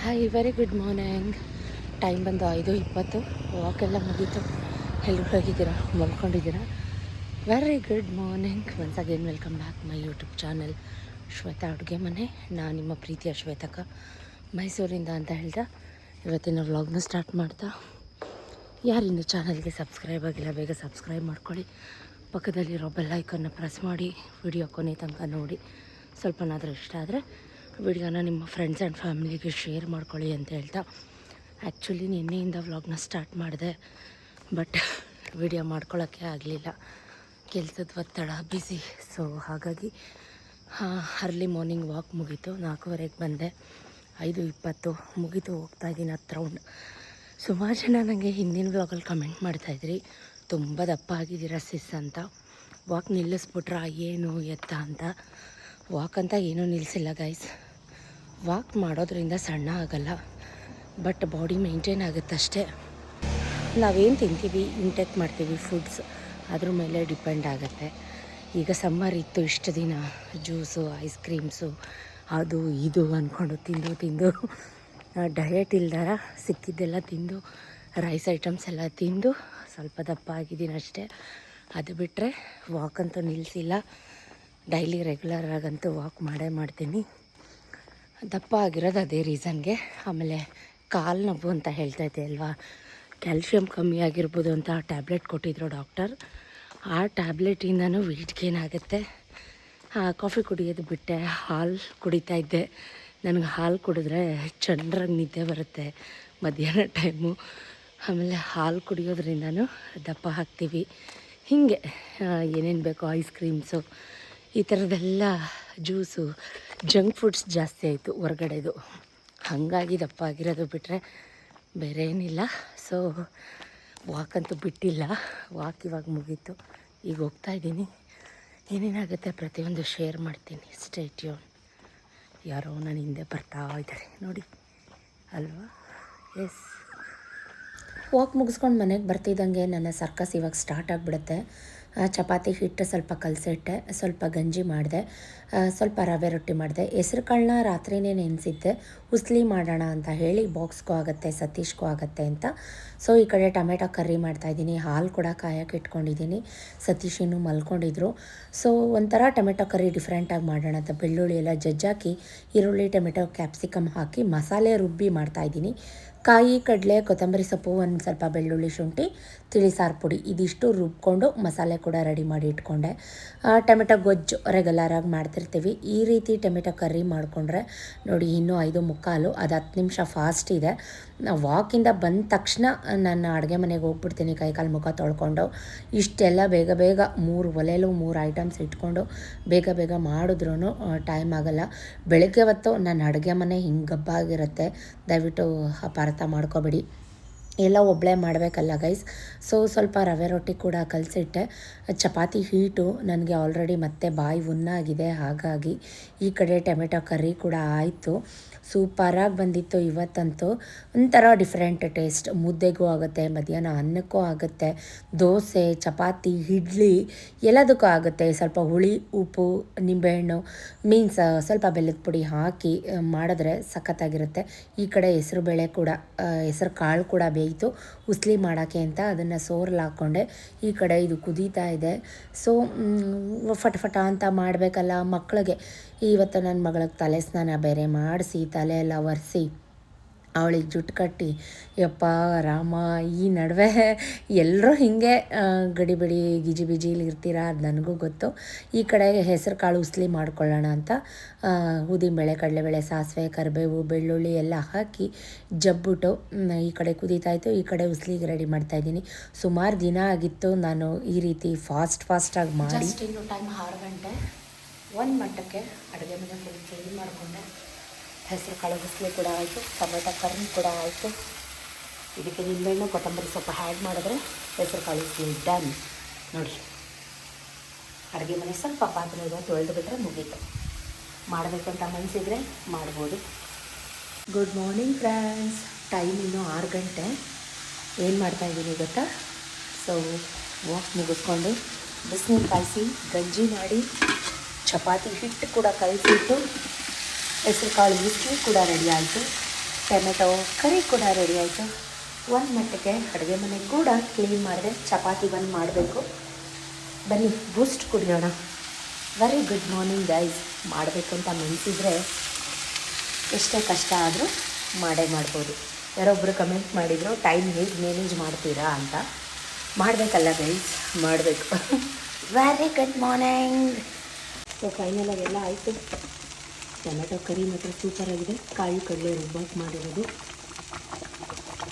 Hi very good morning. Time ಬಂದು 5:20. ವಾಕೆಲ್ಲ ಮುಗೀತು. ಎಲ್ಲರೂ ಹೋಗಿದ್ದೀರಾ, ಮಲ್ಕೊಂಡಿದ್ದೀರಾ? Very good morning. Once again welcome back my YouTube channel Shweta ಅಡುಗೆ ಮನೆ. ನಾನು ನಿಮ್ಮ ಪ್ರೀತಿಯ ಶ್ವೇತಕ, ಮೈಸೂರಿಂದ ಅಂತ ಹೇಳ್ತಾ ಇವತ್ತಿನ ವ್ಲಾಗ್ನ ಸ್ಟಾರ್ಟ್ ಮಾಡ್ತಾ, ಯಾರಿನ್ನೂ ಚಾನಲ್ಗೆ ಸಬ್ಸ್ಕ್ರೈಬ್ ಆಗಿಲ್ಲ ಬೇಗ ಸಬ್ಸ್ಕ್ರೈಬ್ ಮಾಡ್ಕೊಳ್ಳಿ. ಪಕ್ಕದಲ್ಲಿರೋ ಬೆಲ್ ಐಕನ್ನ ಪ್ರೆಸ್ ಮಾಡಿ ವಿಡಿಯೋ ಕೊನೆ ತನಕ ನೋಡಿ. ಸ್ವಲ್ಪನಾದರೂ ಇಷ್ಟ ಆದರೆ ವಿಡಿಯೋನ ನಿಮ್ಮ ಫ್ರೆಂಡ್ಸ್ ಆ್ಯಂಡ್ ಫ್ಯಾಮಿಲಿಗೆ ಶೇರ್ ಮಾಡ್ಕೊಳ್ಳಿ ಅಂತ ಹೇಳ್ತಾ, ಆ್ಯಕ್ಚುಲಿ ನಿನ್ನೆಯಿಂದ ವ್ಲಾಗ್ನ ಸ್ಟಾರ್ಟ್ ಮಾಡಿದೆ, ಬಟ್ ವಿಡಿಯೋ ಮಾಡ್ಕೊಳ್ಳೋಕ್ಕೆ ಆಗಲಿಲ್ಲ. ಕೆಲಸದ ಒತ್ತಡ, ಬ್ಯುಸಿ. ಸೊ ಹಾಗಾಗಿ ಅರ್ಲಿ ಮಾರ್ನಿಂಗ್ ವಾಕ್ ಮುಗೀತು. 4:15 ಬಂದೆ. 5:20 ಮುಗೀತು. ಹೋಗ್ತಾಯಿದ್ದೀನಿ 10 ರೌಂಡ್. ಸುಮಾರು ಜನ ನನಗೆ ಹಿಂದಿನ ವ್ಲಾಗಲ್ಲಿ ಕಮೆಂಟ್ ಮಾಡ್ತಾಯಿದ್ರಿ, ತುಂಬ ದಪ್ಪ ಆಗಿದ್ದೀರಾ ಸಿಸ್ ಅಂತ. ವಾಕ್ ನಿಲ್ಲಿಸ್ಬಿಟ್ರಾ ಏನು ಎತ್ತ ಅಂತ. ವಾಕ್ ಅಂತ ಏನೂ ನಿಲ್ಲಿಸಿಲ್ಲ ಗೈಸ್. ವಾಕ್ ಮಾಡೋದ್ರಿಂದ ಸಣ್ಣ ಆಗಲ್ಲ, ಬಟ್ ಬಾಡಿ ಮೇಂಟೈನ್ ಆಗುತ್ತಷ್ಟೇ. ನಾವೇನು ತಿಂತೀವಿ, ಇಂಟೇಕ್ ಮಾಡ್ತೀವಿ ಫುಡ್ಸ್, ಅದ್ರ ಮೇಲೆ ಡಿಪೆಂಡ್ ಆಗುತ್ತೆ. ಈಗ ಸಮ್ಮರ್ ಇತ್ತು, ಇಷ್ಟು ದಿನ ಜ್ಯೂಸು, ಐಸ್ ಕ್ರೀಮ್ಸು, ಅದು ಇದು ಅಂದ್ಕೊಂಡು ತಿಂದು ಡಯಟ್ ಇಲ್ದಾರ ಸಿಕ್ಕಿದ್ದೆಲ್ಲ ತಿಂದು, ರೈಸ್ ಐಟಮ್ಸ್ ಎಲ್ಲ ತಿಂದು ಸ್ವಲ್ಪ ದಪ್ಪ ಆಗಿದ್ದೀನಿ ಅಷ್ಟೇ. ಅದು ಬಿಟ್ಟರೆ ವಾಕಂತೂ ನಿಲ್ಲಿಸಿಲ್ಲ. ಡೈಲಿ ರೆಗ್ಯುಲರ್ ಆಗಂತೂ ವಾಕ್ ಮಾಡೇ ಮಾಡ್ತೀನಿ. ದಪ್ಪ ಆಗಿರೋದು ಅದೇ ರೀಸನ್ಗೆ. ಆಮೇಲೆ ಕಾಲು ನೋವು ಅಂತ ಹೇಳ್ತಾಯಿದ್ದೆ ಅಲ್ವಾ, ಕ್ಯಾಲ್ಶಿಯಮ್ ಕಮ್ಮಿ ಆಗಿರ್ಬೋದು ಅಂತ ಟ್ಯಾಬ್ಲೆಟ್ ಕೊಟ್ಟಿದ್ರು ಡಾಕ್ಟರ್. ಆ ಟ್ಯಾಬ್ಲೆಟಿಂದನೂ ವೆಯ್ಟ್ ಗೇನ್ ಆಗುತ್ತೆ. ಕಾಫಿ ಕುಡಿಯೋದು ಬಿಟ್ಟೆ, ಹಾಲು ಕುಡಿತಾಯಿದ್ದೆ. ನನಗೆ ಹಾಲು ಕುಡಿದ್ರೆ ಚಂದ್ರಾಗಿ ನಿದ್ದೆ ಬರುತ್ತೆ ಮಧ್ಯಾಹ್ನ ಟೈಮು. ಆಮೇಲೆ ಹಾಲು ಕುಡಿಯೋದ್ರಿಂದನೂ ದಪ್ಪ ಹಾಕ್ತೀವಿ. ಹೀಗೆ ಏನೇನು ಬೇಕೋ, ಐಸ್ ಕ್ರೀಮ್ಸು, ಈ ಥರದ್ದೆಲ್ಲ ಜ್ಯೂಸು, ಜಂಕ್ ಫುಡ್ಸ್ ಜಾಸ್ತಿ ಆಯಿತು ಹೊರಗಡೆದು. ಹಾಗಾಗಿ ದಪ್ಪ ಆಗಿರೋದು ಬಿಟ್ಟರೆ ಬೇರೆ ಏನಿಲ್ಲ. ಸೊ ವಾಕಂತೂ ಬಿಟ್ಟಿಲ್ಲ. ವಾಕ್ ಇವಾಗ ಮುಗೀತು. ಈಗ ಹೋಗ್ತಾಯಿದ್ದೀನಿ. ಏನೇನಾಗುತ್ತೆ ಪ್ರತಿಯೊಂದು ಶೇರ್ ಮಾಡ್ತೀನಿ. Stay tune. ಯಾರೋ ನನ್ನ ಹಿಂದೆ ಬರ್ತಾ ಇದ್ದಾರೆ ನೋಡಿ ಅಲ್ವಾ. ಎಸ್, ವಾಕ್ ಮುಗಿಸ್ಕೊಂಡು ಮನೆಗೆ ಬರ್ತಿದ್ದಂಗೆ ನನ್ನ ಸರ್ಕಸ್ ಇವಾಗ ಸ್ಟಾರ್ಟ್ ಆಗಿಬಿಡುತ್ತೆ. ಚಪಾತಿ ಹಿಟ್ಟು ಸ್ವಲ್ಪ ಕಲಸಿಟ್ಟೆ, ಸ್ವಲ್ಪ ಗಂಜಿ ಮಾಡಿದೆ, ಸ್ವಲ್ಪ ರವೆ ರೊಟ್ಟಿ ಮಾಡಿದೆ. ಹೆಸ್ರು ಕಾಳನ್ನ ರಾತ್ರಿನೇ ನೆನೆಸಿದ್ದೆ, ಉಸ್ಲಿ ಮಾಡೋಣ ಅಂತ ಹೇಳಿ. ಬಾಕ್ಸ್ಗೂ ಆಗುತ್ತೆ, ಸತೀಶ್ಗೂ ಆಗುತ್ತೆ ಅಂತ. ಸೊ ಈ ಕಡೆ ಟೊಮೆಟೊ ಕರ್ರಿ ಮಾಡ್ತಾಯಿದ್ದೀನಿ. ಹಾಲು ಕೂಡ ಕಾಯಕ್ಕೆ ಇಟ್ಕೊಂಡಿದ್ದೀನಿ. ಸತೀಶ್ ಇನ್ನೂ ಮಲ್ಕೊಂಡಿದ್ರು. ಸೊ ಒಂಥರ ಟೊಮೆಟೊ ಕರ್ರಿ ಡಿಫ್ರೆಂಟಾಗಿ ಮಾಡೋಣ ಅಂತ ಬೆಳ್ಳುಳ್ಳಿ ಎಲ್ಲ ಜಜ್ಜಾಕಿ, ಈರುಳ್ಳಿ, ಟೊಮೆಟೊ, ಕ್ಯಾಪ್ಸಿಕಮ್ ಹಾಕಿ ಮಸಾಲೆ ರುಬ್ಬಿ ಮಾಡ್ತಾಯಿದ್ದೀನಿ. ಕಾಯಿ, ಕಡಲೆ, ಕೊತ್ತಂಬರಿ ಸೊಪ್ಪು, ಒಂದು ಸ್ವಲ್ಪ ಬೆಳ್ಳುಳ್ಳಿ, ಶುಂಠಿ, ತಿಳಿ ಸಾರು ಪುಡಿ, ಇದಿಷ್ಟು ರುಬ್ಕೊಂಡು ಮಸಾಲೆ ಕೂಡ ರೆಡಿ ಮಾಡಿ ಇಟ್ಕೊಂಡೆ. ಟೊಮೆಟೊ ಗೊಜ್ಜು ರೆಗ್ಯುಲರಾಗಿ ಮಾಡ್ತಿರ್ತೀವಿ. ಈ ರೀತಿ ಟೊಮೆಟೊ ಕರ್ರಿ ಮಾಡಿಕೊಂಡ್ರೆ ನೋಡಿ, ಇನ್ನೂ 5:45, ಅದು 10 ನಿಮಿಷ ಫಾಸ್ಟ್ ಇದೆ. ವಾಕಿಂದ ಬಂದ ತಕ್ಷಣ ನಾನು ಅಡುಗೆ ಮನೆಗೆ ಹೋಗ್ಬಿಡ್ತೀನಿ, ಕೈಕಾಲು ಮುಖ ತೊಳ್ಕೊಂಡು. ಇಷ್ಟೆಲ್ಲ ಬೇಗ 3 ಒಲೆಯಲ್ಲೂ 3 ಐಟಮ್ಸ್ ಇಟ್ಕೊಂಡು ಬೇಗ ಮಾಡಿದ್ರೂ ಟೈಮ್ ಆಗೋಲ್ಲ. ಬೆಳಗ್ಗೆ ಹೊತ್ತು ನನ್ನ ಅಡುಗೆ ಮನೆ ಹಿಂಗೆ ಗಬ್ಬಾಗಿರುತ್ತೆ. ದಯವಿಟ್ಟು ಅಪಾರ್ಥ ಮಾಡ್ಕೋಬೇಡಿ. ಎಲ್ಲ ಒಬ್ಬಳೇ ಮಾಡಬೇಕಲ್ಲ ಗೈಸ್. ಸೊ ಸ್ವಲ್ಪ ರವೆ ರೊಟ್ಟಿ ಕೂಡ ಕಲಸಿಟ್ಟೆ. ಚಪಾತಿ ಹೀಟು ನನಗೆ ಆಲ್ರೆಡಿ ಮತ್ತೆ ಬಾಯಿ ಉಣ್ಣಾಗಿದೆ. ಹಾಗಾಗಿ ಈ ಕಡೆ ಟೊಮೆಟೊ ಕರ್ರಿ ಕೂಡ ಆಯಿತು. ಸೂಪರಾಗಿ ಬಂದಿತ್ತು ಇವತ್ತಂತೂ. ಒಂಥರ ಡಿಫ್ರೆಂಟ್ ಟೇಸ್ಟ್. ಮುದ್ದೆಗೂ ಆಗುತ್ತೆ, ಮಧ್ಯಾಹ್ನ ಅನ್ನಕ್ಕೂ ಆಗುತ್ತೆ, ದೋಸೆ, ಚಪಾತಿ, ಇಡ್ಲಿ ಎಲ್ಲದಕ್ಕೂ ಆಗುತ್ತೆ. ಸ್ವಲ್ಪ ಹುಳಿ, ಉಪ್ಪು, ನಿಂಬೆಹಣ್ಣು, ಮೀನ್ಸ್ ಸ್ವಲ್ಪ ಬೆಲ್ಲದ ಪುಡಿ ಹಾಕಿ ಮಾಡಿದ್ರೆ ಸಖತ್ತಾಗಿರುತ್ತೆ. ಈ ಕಡೆ ಹೆಸರುಬೇಳೆ ಕೂಡ, ಹೆಸರು ಕಾಳು ಕೂಡ ಬೇಯಿತು ಉಸ್ಲಿ ಮಾಡೋಕ್ಕೆ ಅಂತ. ಅದನ್ನು ಸೋರಲ್ಲಿ ಹಾಕ್ಕೊಂಡೆ. ಈ ಕಡೆ ಇದು ಕುದೀತಾ ಇದೆ. ಸೊ ಫಟ ಅಂತ ಮಾಡಬೇಕಲ್ಲ ಮಕ್ಕಳಿಗೆ. ಇವತ್ತು ನನ್ನ ಮಗಳಿಗೆ ತಲೆ ಸ್ನಾನ ಬೇರೆ ಮಾಡಿಸಿ, ತಲೆ ಎಲ್ಲ ಒರೆಸಿ, ಅವಳಿಗೆ ಜುಟ್ಟು ಕಟ್ಟಿ, ಯಪ್ಪ ರಾಮ, ಈ ನಡುವೆ ಎಲ್ಲರೂ ಹೀಗೆ ಗಡಿಬಿಡಿ ಗಿಜಿಬಿಜಿಲಿ ಇರ್ತೀರಾ, ಅದು ನನಗೂ ಗೊತ್ತು. ಈ ಕಡೆ ಹೆಸರು ಕಾಳು ಉಸ್ಲಿ ಮಾಡ್ಕೊಳ್ಳೋಣ ಅಂತ ಉದ್ದಿನಬೇಳೆ, ಕಡಲೆಬೇಳೆ, ಸಾಸಿವೆ, ಕರಿಬೇವು, ಬೆಳ್ಳುಳ್ಳಿ ಎಲ್ಲ ಹಾಕಿ ಜಬ್ಬಿಟ್ಟು ಈ ಕಡೆ ಕುದೀತಾಯಿತ್ತು. ಈ ಕಡೆ ಉಸ್ಲಿಗೆ ರೆಡಿ ಮಾಡ್ತಾಯಿದ್ದೀನಿ. ಸುಮಾರು ದಿನ ಆಗಿತ್ತು ನಾನು ಈ ರೀತಿ ಫಾಸ್ಟಾಗಿ ಮಾಡಿ. ಇನ್ನು ಟೈಮ್ 6 ಗಂಟೆ. ಒಂದು ಮಟ್ಟಕ್ಕೆ ಅಡುಗೆ ಮನೆ ಫುಲ್ ಕ್ಲೀನ್ ಮಾಡಿಕೊಂಡೆ. ಹೆಸರು ಕಾಳು ಉಸ್ಲಿ ಕೂಡ ಆಯಿತು, ಟೊಮೆಟೊ ಕರ್ರಿ ಕೂಡ ಆಯಿತು. ಇದಕ್ಕೆ ನಿಂಬೆಹಣ್ಣು, ಕೊತ್ತಂಬರಿ ಸೊಪ್ಪು ಆ್ಯಡ್ ಮಾಡಿದ್ರೆ ಹೆಸರು ಕಾಳು ಉಸ್ಲಿ ಡನ್ ನೋಡಿ. ಅಡುಗೆ ಮನೆ ಸ್ವಲ್ಪ ಪಾತ್ರೆ ಇದೆ, ತೊಳೆದು ಬಿಟ್ಟರೆ ಮುಗೀತು. ಮಾಡಬೇಕು ಅಂತ ಮನಸ್ಸಿದ್ರೆ ಮಾಡ್ಬೋದು. Good morning friends. ಟೈಮ್ ಇನ್ನೂ 6 ಗಂಟೆ. ಏನು ಮಾಡ್ತಾಯಿದ್ದೀನಿ ಗೊತ್ತಾ? ಸೊ ವಾಕ್ ಮುಗಿಸ್ಕೊಂಡು ಬಿಸಿನೀರು ಕಾಯಿಸಿ ಗಂಜಿ ಮಾಡಿ, ಚಪಾತಿ ಹಿಟ್ಟು ಕೂಡ ಕಲಸಿಟ್ಟು, ಹೆಸರು ಕಾಳು ಉಸ್ಲಿ ಕೂಡ ರೆಡಿ ಆಯಿತು. ಟೊಮೆಟೊ ಕರಿ ಕೂಡ ರೆಡಿ ಆಯಿತು. ಒಂದು ಮಟ್ಟಿಗೆ ಅಡುಗೆ ಮನೆ ಕೂಡ ಕ್ಲೀನ್ ಮಾಡಿದೆ. ಚಪಾತಿ ಬಂದು ಮಾಡಬೇಕು. ಬನ್ನಿ ಬೂಸ್ಟ್ ಕುಡಿಯೋಣ. Very good morning guys. ಮಾಡಬೇಕು ಅಂತ ಮನಸ್ಸಿದ್ರೆ ಎಷ್ಟೇ ಕಷ್ಟ ಆದರೂ ಮಾಡ್ಬೋದು. ಯಾರೊಬ್ಬರು ಕಮೆಂಟ್ ಮಾಡಿದರು ಟೈಮ್ ಹೇಗೆ ಮ್ಯಾನೇಜ್ ಮಾಡ್ತೀರಾ ಅಂತ. ಮಾಡಬೇಕಲ್ಲ ಗೈಸ್, ಮಾಡಬೇಕು. Very good morning. ಸೊ ಫೈನಲಾಗಿ ಎಲ್ಲ ಆಯಿತು. ಟೊಮೆಟೊ ಕರಿ ಮಾತ್ರ ಸೂಪರಾಗಿದೆ. ಕಾಯಿ ಕಡಲೆ ರುಬ್ಬಾಕಿ ಮಾಡಿರೋದು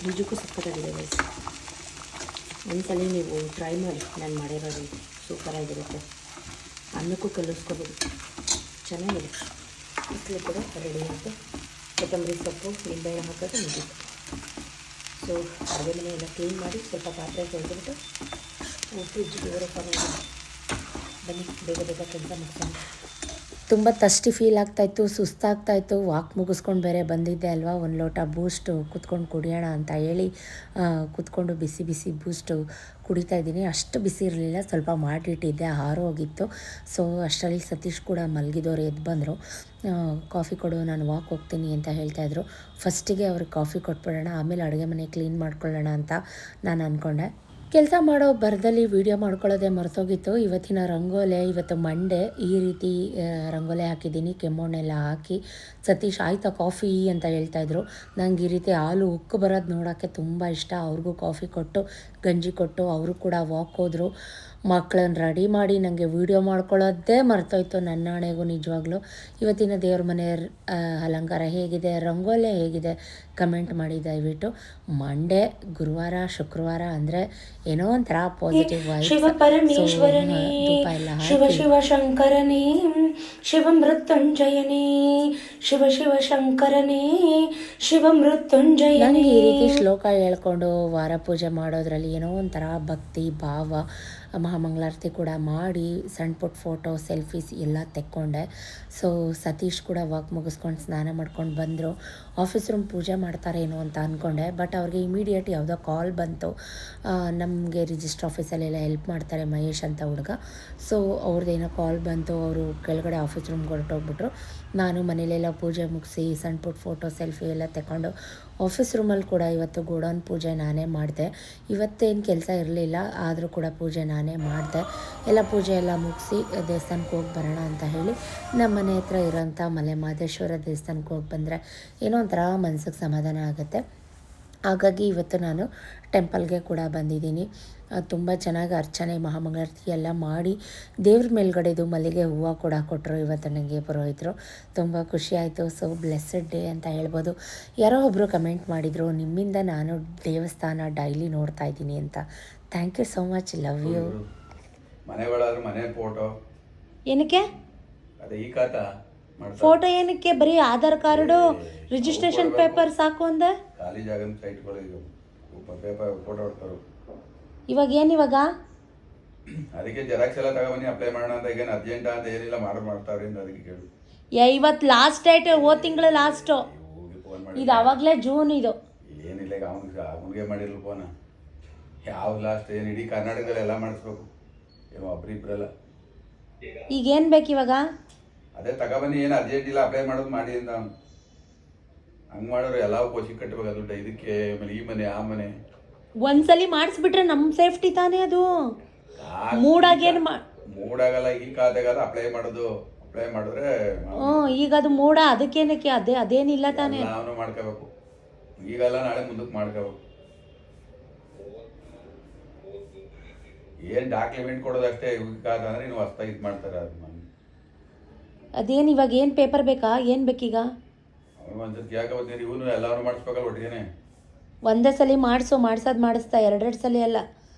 ನಿಜಕ್ಕೂ ಸಕ್ಕತ್ತಾಗಿದೆ ಗೈಸ್. ಒಂದ್ಸಲ ನೀವು ಟ್ರೈ ಮಾಡಿ, ನಾನು ಮಾಡಿರೋದು ಸೂಪರಾಗಿರುತ್ತೆ. ಅನ್ನಕ್ಕೂ ಕಲಿಸ್ಕೋಬೋದು, ಚೆನ್ನಾಗಿದೆ. ಇಡ್ಲಿ ಕೂಡ ರೆಡಿ ಆಯಿತು. ಕೊತ್ತಂಬರಿ ಸೊಪ್ಪು ನಿಂಬೆಹಣ್ಣು ಹಾಕೋದು ಮುಗೀತು. ಸೊ ಅಡುಗೆ ಮನೆ ಎಲ್ಲ ಕ್ಲೀನ್ ಮಾಡಿ ಸ್ವಲ್ಪ ಪಾತ್ರೆ ತೊಳೆದ್ಬಿಟ್ಟು ಫ್ರಿಜ್ಗೆ ಓಪನ್ ಆಗಿದೆ. ಬನ್ನಿ ಬೇಗ ಬೇಗ ಕೆಲಸ ಮಾಡ್ಕೊಂಡು. ತುಂಬ ತಷ್ಟಿ ಫೀಲ್ ಆಗ್ತಾಯಿತ್ತು, ಸುಸ್ತಾಗ್ತಾಯಿತ್ತು. ವಾಕ್ ಮುಗಿಸ್ಕೊಂಡು ಬೇರೆ ಬಂದಿದ್ದೆ ಅಲ್ವಾ. ಒಂದು ಲೋಟ ಬೂಸ್ಟು ಕುತ್ಕೊಂಡು ಕುಡಿಯೋಣ ಅಂತ ಹೇಳಿ ಕುತ್ಕೊಂಡು ಬಿಸಿ ಬಿಸಿ ಬೂಸ್ಟು ಕುಡಿತಾಯಿದ್ದೀನಿ. ಅಷ್ಟು ಬಿಸಿ ಇರಲಿಲ್ಲ, ಸ್ವಲ್ಪ ಮಾಡಿಟ್ಟಿದ್ದೆ, ಹೋಗಿತ್ತು. ಸೊ ಅಷ್ಟರಲ್ಲಿ ಸತೀಶ್ ಕೂಡ ಮಲಗಿದವರು ಎದ್ದು ಬಂದರು. ಕಾಫಿ ಕೊಡು, ನಾನು ವಾಕ್ ಹೋಗ್ತೀನಿ ಅಂತ ಹೇಳ್ತಾಯಿದ್ರು. ಫಸ್ಟಿಗೆ ಅವ್ರಿಗೆ ಕಾಫಿ ಕೊಟ್ಬಿಡೋಣ, ಆಮೇಲೆ ಅಡುಗೆ ಮನೆ ಕ್ಲೀನ್ ಮಾಡ್ಕೊಳ್ಳೋಣ ಅಂತ ನಾನು ಅಂದ್ಕೊಂಡೆ. ಕೆಲಸ ಮಾಡೋ ಬರದಲ್ಲಿ ವೀಡಿಯೋ ಮಾಡ್ಕೊಳ್ಳೋದೇ ಮರ್ತೋಗಿತ್ತು. ಇವತ್ತಿನ ರಂಗೋಲೆ, ಇವತ್ತು ಮಂಡೇ, ಈ ರೀತಿ ರಂಗೋಲೆ ಹಾಕಿದ್ದೀನಿ, ಕೆಮ್ಮಣ್ಣೆಲ್ಲ ಹಾಕಿ. ಸತೀಶ್ ಆಯ್ತಾ ಕಾಫಿ ಅಂತ ಹೇಳ್ತಾಯಿದ್ರು. ನಂಗೆ ಈ ರೀತಿ ಹಾಲು ಉಕ್ಕು ಬರೋದು ನೋಡೋಕ್ಕೆ ತುಂಬ ಇಷ್ಟ. ಅವ್ರಿಗೂ ಕಾಫಿ ಕೊಟ್ಟು ಗಂಜಿ ಕೊಟ್ಟು ಅವರು ಕೂಡ ವಾಕ್ ಹೋದರು. ಮಕ್ಕಳನ್ನ ರೆಡಿ ಮಾಡಿ ನನಗೆ ವೀಡಿಯೋ ಮಾಡ್ಕೊಳ್ಳೋದೇ ಮರ್ತೋಯ್ತು. ನನ್ನ ಹಣೆಗೂ ನಿಜವಾಗ್ಲೂ. ಇವತ್ತಿನ ದೇವ್ರ ಮನೆ ಅಲಂಕಾರ ಹೇಗಿದೆ, ರಂಗೋಲೆ ಹೇಗಿದೆ ಕಮೆಂಟ್ ಮಾಡಿ ದಯವಿಟ್ಟು. ಮಂಡೇ, ಗುರುವಾರ, ಶುಕ್ರವಾರ ಅಂದರೆ ಏನೋ ಒಂಥರ ಪಾಸಿಟಿವ್ ವೈಬ್ಸ್. ಶಿವ ಪರಮೇಶ್ವರನೇ, ಶಿವ ಶಿವ ಶಂಕರನೇ, ಶಿವ ಮೃತ್ಯುಂಜಯನೇ, ಶಿವ ಶಿವ ಶಂಕರನೇ, ಶಿವ ಮೃತ್ಯುಂಜಯನೇ. ನನಗೆ ಈ ರೀತಿ ಶ್ಲೋಕ ಹೇಳ್ಕೊಂಡು ವಾರ ಪೂಜೆ ಮಾಡೋದ್ರಲ್ಲಿ ಏನೋ ಒಂಥರ ಭಕ್ತಿ ಭಾವ. ಮಹಾಮಂಗಳಾರತಿ ಕೂಡ ಮಾಡಿ ಸಣ್ಣ ಪುಟ್ಟ ಫೋಟೋ ಸೆಲ್ಫೀಸ್ ಎಲ್ಲ ತೆಕ್ಕೊಂಡೆ. ಸೊ ಸತೀಶ್ ಕೂಡ ವಾಕ್ ಮುಗಿಸ್ಕೊಂಡು ಸ್ನಾನ ಮಾಡ್ಕೊಂಡು ಬಂದರು. ಆಫೀಸ್ ರೂಮ್ ಪೂಜೆ ಮಾಡ್ತಾರೇನೋ ಅಂತ ಅಂದ್ಕೊಂಡೆ, ಬಟ್ ಅವ್ರಿಗೆ ಇಮಿಡಿಯೇಟ್ ಯಾವುದೋ ಕಾಲ್ ಬಂತು. ನಮಗೆ ರಿಜಿಸ್ಟರ್ ಆಫೀಸಲ್ಲೆಲ್ಲ ಹೆಲ್ಪ್ ಮಾಡ್ತಾರೆ ಮಹೇಶ್ ಅಂತ ಹುಡುಗ. ಸೊ ಅವ್ರದ್ದೇನೋ ಕಾಲ್ ಬಂತು, ಅವರು ಕೆಳಗಡೆ ಆಫೀಸ್ ರೂಮ್ಗೆ ಹೊರಟೋಗ್ಬಿಟ್ರು. ನಾನು ಮನೇಲೆಲ್ಲ ಪೂಜೆ ಮುಗಿಸಿ ಸಣ್ಣ ಪುಟ್ಟ ಫೋಟೋ ಸೆಲ್ಫಿ ಎಲ್ಲ ತಗೊಂಡು ಆಫೀಸ್ ರೂಮಲ್ಲಿ ಕೂಡ ಇವತ್ತು ಗೋಡೌನ್ ಪೂಜೆ ನಾನೇ ಮಾಡಿದೆ. ಇವತ್ತೇನು ಕೆಲಸ ಇರಲಿಲ್ಲ, ಆದರೂ ಕೂಡ ಪೂಜೆ ನಾನೇ ಮಾಡಿದೆ. ಎಲ್ಲ ಪೂಜೆ ಎಲ್ಲ ಮುಗಿಸಿ ದೇವಸ್ಥಾನಕ್ಕೆ ಹೋಗಿ ಬರೋಣ ಅಂತ ಹೇಳಿ ನಮ್ಮ ಮನೆ ಹತ್ರ ಇರೋಂಥ ಮಲೆ ಮಹದೇಶ್ವರ ದೇವಸ್ಥಾನಕ್ಕೆ ಹೋಗಿ ಬಂದರೆ ಏನೋ ಒಂಥರ ಮನಸ್ಸಿಗೆ ಸಮಾಧಾನ ಆಗುತ್ತೆ. ಹಾಗಾಗಿ ಇವತ್ತು ನಾನು ಟೆಂಪಲ್ಗೆ ಕೂಡ ಬಂದಿದ್ದೀನಿ. ತುಂಬ ಚೆನ್ನಾಗಿ ಅರ್ಚನೆ ಮಹಾಮಂಗಳಾರತಿ ಎಲ್ಲ ಮಾಡಿ ದೇವ್ರ ಮೇಲ್ಗಡೆದು ಮಲ್ಲಿಗೆ ಹೂವು ಕೂಡ ಕೊಟ್ಟರು ಇವತ್ತು ನನಗೆ ಪುರೋಹಿತರು. ತುಂಬ ಖುಷಿಯಾಯಿತು. ಸೊ ಬ್ಲೆಸ್ಸಡ್ ಡೇ ಅಂತ ಹೇಳ್ಬೋದು. ಯಾರೋ ಒಬ್ಬರು ಕಮೆಂಟ್ ಮಾಡಿದರು, ನಿಮ್ಮಿಂದ ನಾನು ದೇವಸ್ಥಾನ ಡೈಲಿ ನೋಡ್ತಾ ಇದ್ದೀನಿ ಅಂತ. Thank you so much, love you. ಮನೆ ಫೋಟೋ ಏನಕ್ಕೆ ಅದೇ ಈ ಖಾತ ಫೋಟೋ ಏನಕ್ಕೆ? ಬರೀ ಆಧಾರ್ ಕಾರ್ಡು ರಿಜಿಸ್ಟ್ರೇಷನ್ ಪೇಪರ್ ಸಾಕು ಅಂದೆ. ಖಾಲಿ ಜಾಗ ಸೈಟ್ಗಳು ಪೇಪರ್ ಫೋಟೋ ಹೊಡ್ತಾರೆ. ಇವಾಗ ಏನಿವಾಗ ಅದಕ್ಕೆ ಜೆರಾಕ್ಸ್ ಎಲ್ಲ ತಗೊಬನ್ನಿ ಅಪ್ಲೈ ಮಾಡೋಣ ಅಂತ. ಈಗ ಅರ್ಜೆಂಟ್ ಅಂತ ಏನಿಲ್ಲ ಮಾಡ್ತಾವ್ರಿ ಅಂತ ಅದಕ್ಕೆ ಕೇಳು. ಇವತ್ತು ಲಾಸ್ಟ್ ಡೇಟ್, ಹೋದ ತಿಂಗಳು ಲಾಸ್ಟು. ಫೋನ್ ಮಾಡಿ ಇದು ಅವಾಗಲೇ ಜೂನ್. ಇದು ಏನಿಲ್ಲ, ಈಗ ಅವನಿಗೆ ಮಾಡಿರಲ್ಲ ಫೋನ. ಯಾವ ಲಾಸ್ಟ್ ಏನು ಇಡೀ ಕರ್ನಾಟಕದಲ್ಲಿ ಎಲ್ಲ ಮಾಡಿಸ್ಬೇಕು, ಏನೋ ಒಬ್ರಿಬ್ರಲ್ಲ. ಈಗ ಏನು ಬೇಕು ಇವಾಗ? ಅದೇ ತಗೊಬನ್ನಿ, ಏನು ಅರ್ಜೆಂಟ್ ಇಲ್ಲ, ಅಪ್ಲೈ ಮಾಡೋದು ಮಾಡಿ ಅಂತ. ಹಂಗೆ ಮಾಡೋರು ಎಲ್ಲ ಕೋಚಿಂಗ್ ಕಟ್ಟಬೇಕು ದುಡ್ಡು ಇದಕ್ಕೆ. ಆಮೇಲೆ ಈ ಮನೆ ಆ ಮನೆ ಒಂದ್ಸಲಿ ಮಾಡಿಸ್ಬಿಟ್ರೆ ನಮ್ಮ ಸೇಫ್ಟಿ ತಾನೇ ಅದು. ಮೂಡಾಗೇನು ಮೂಡಾಗಲ್ಲ. ಈ ಖಾತೆಗಾದ ಅಪ್ಲೈ ಮಾಡೋದು. ಅಪ್ಲೈ ಮಾಡಿದ್ರೆ ಈಗ ಅದು ಮೂಡ, ಅದಕ್ಕೇನಕ್ಕೆ? ಅದೇನಿಲ್ಲ ತಾನೇ. ನಾವು ಮಾಡ್ಕೋಬೇಕು. ಈಗಲ್ಲ ನಾಳೆ ಮುಂದಕ್ಕೆ ಮಾಡ್ಕೋಬೇಕು. ಏನು ಡಾಕ್ಯುಮೆಂಟ್ ಕೊಡೋದಷ್ಟೇ. ಖಾತೆ ಅಂದ್ರೆ ನೀವು ಹೊಸ್ತಾಗಿ ಇದು ಮಾಡ್ತಾರೆ. ಅದು ಅದೇನು ಇವಾಗ ಏನು ಪೇಪರ್ ಬೇಕಾ? ಏನು ಬೇಕೀಗ? ಅವ್ನು ಒಂದ್ಸತಿ ಯಾಕೆ ಬರ್ತೀನಿ, ಇವನು ಎಲ್ಲರೂ ಮಾಡಿಸ್ಬೇಕಲ್ಲ ಒಟ್ಟಿಗೆ. ಒಂದೇ ಸಲ ಮಾಡಿಸ್ತಾ ಎರಡೆರಡು ಸಲ ಅಲ್ಲ,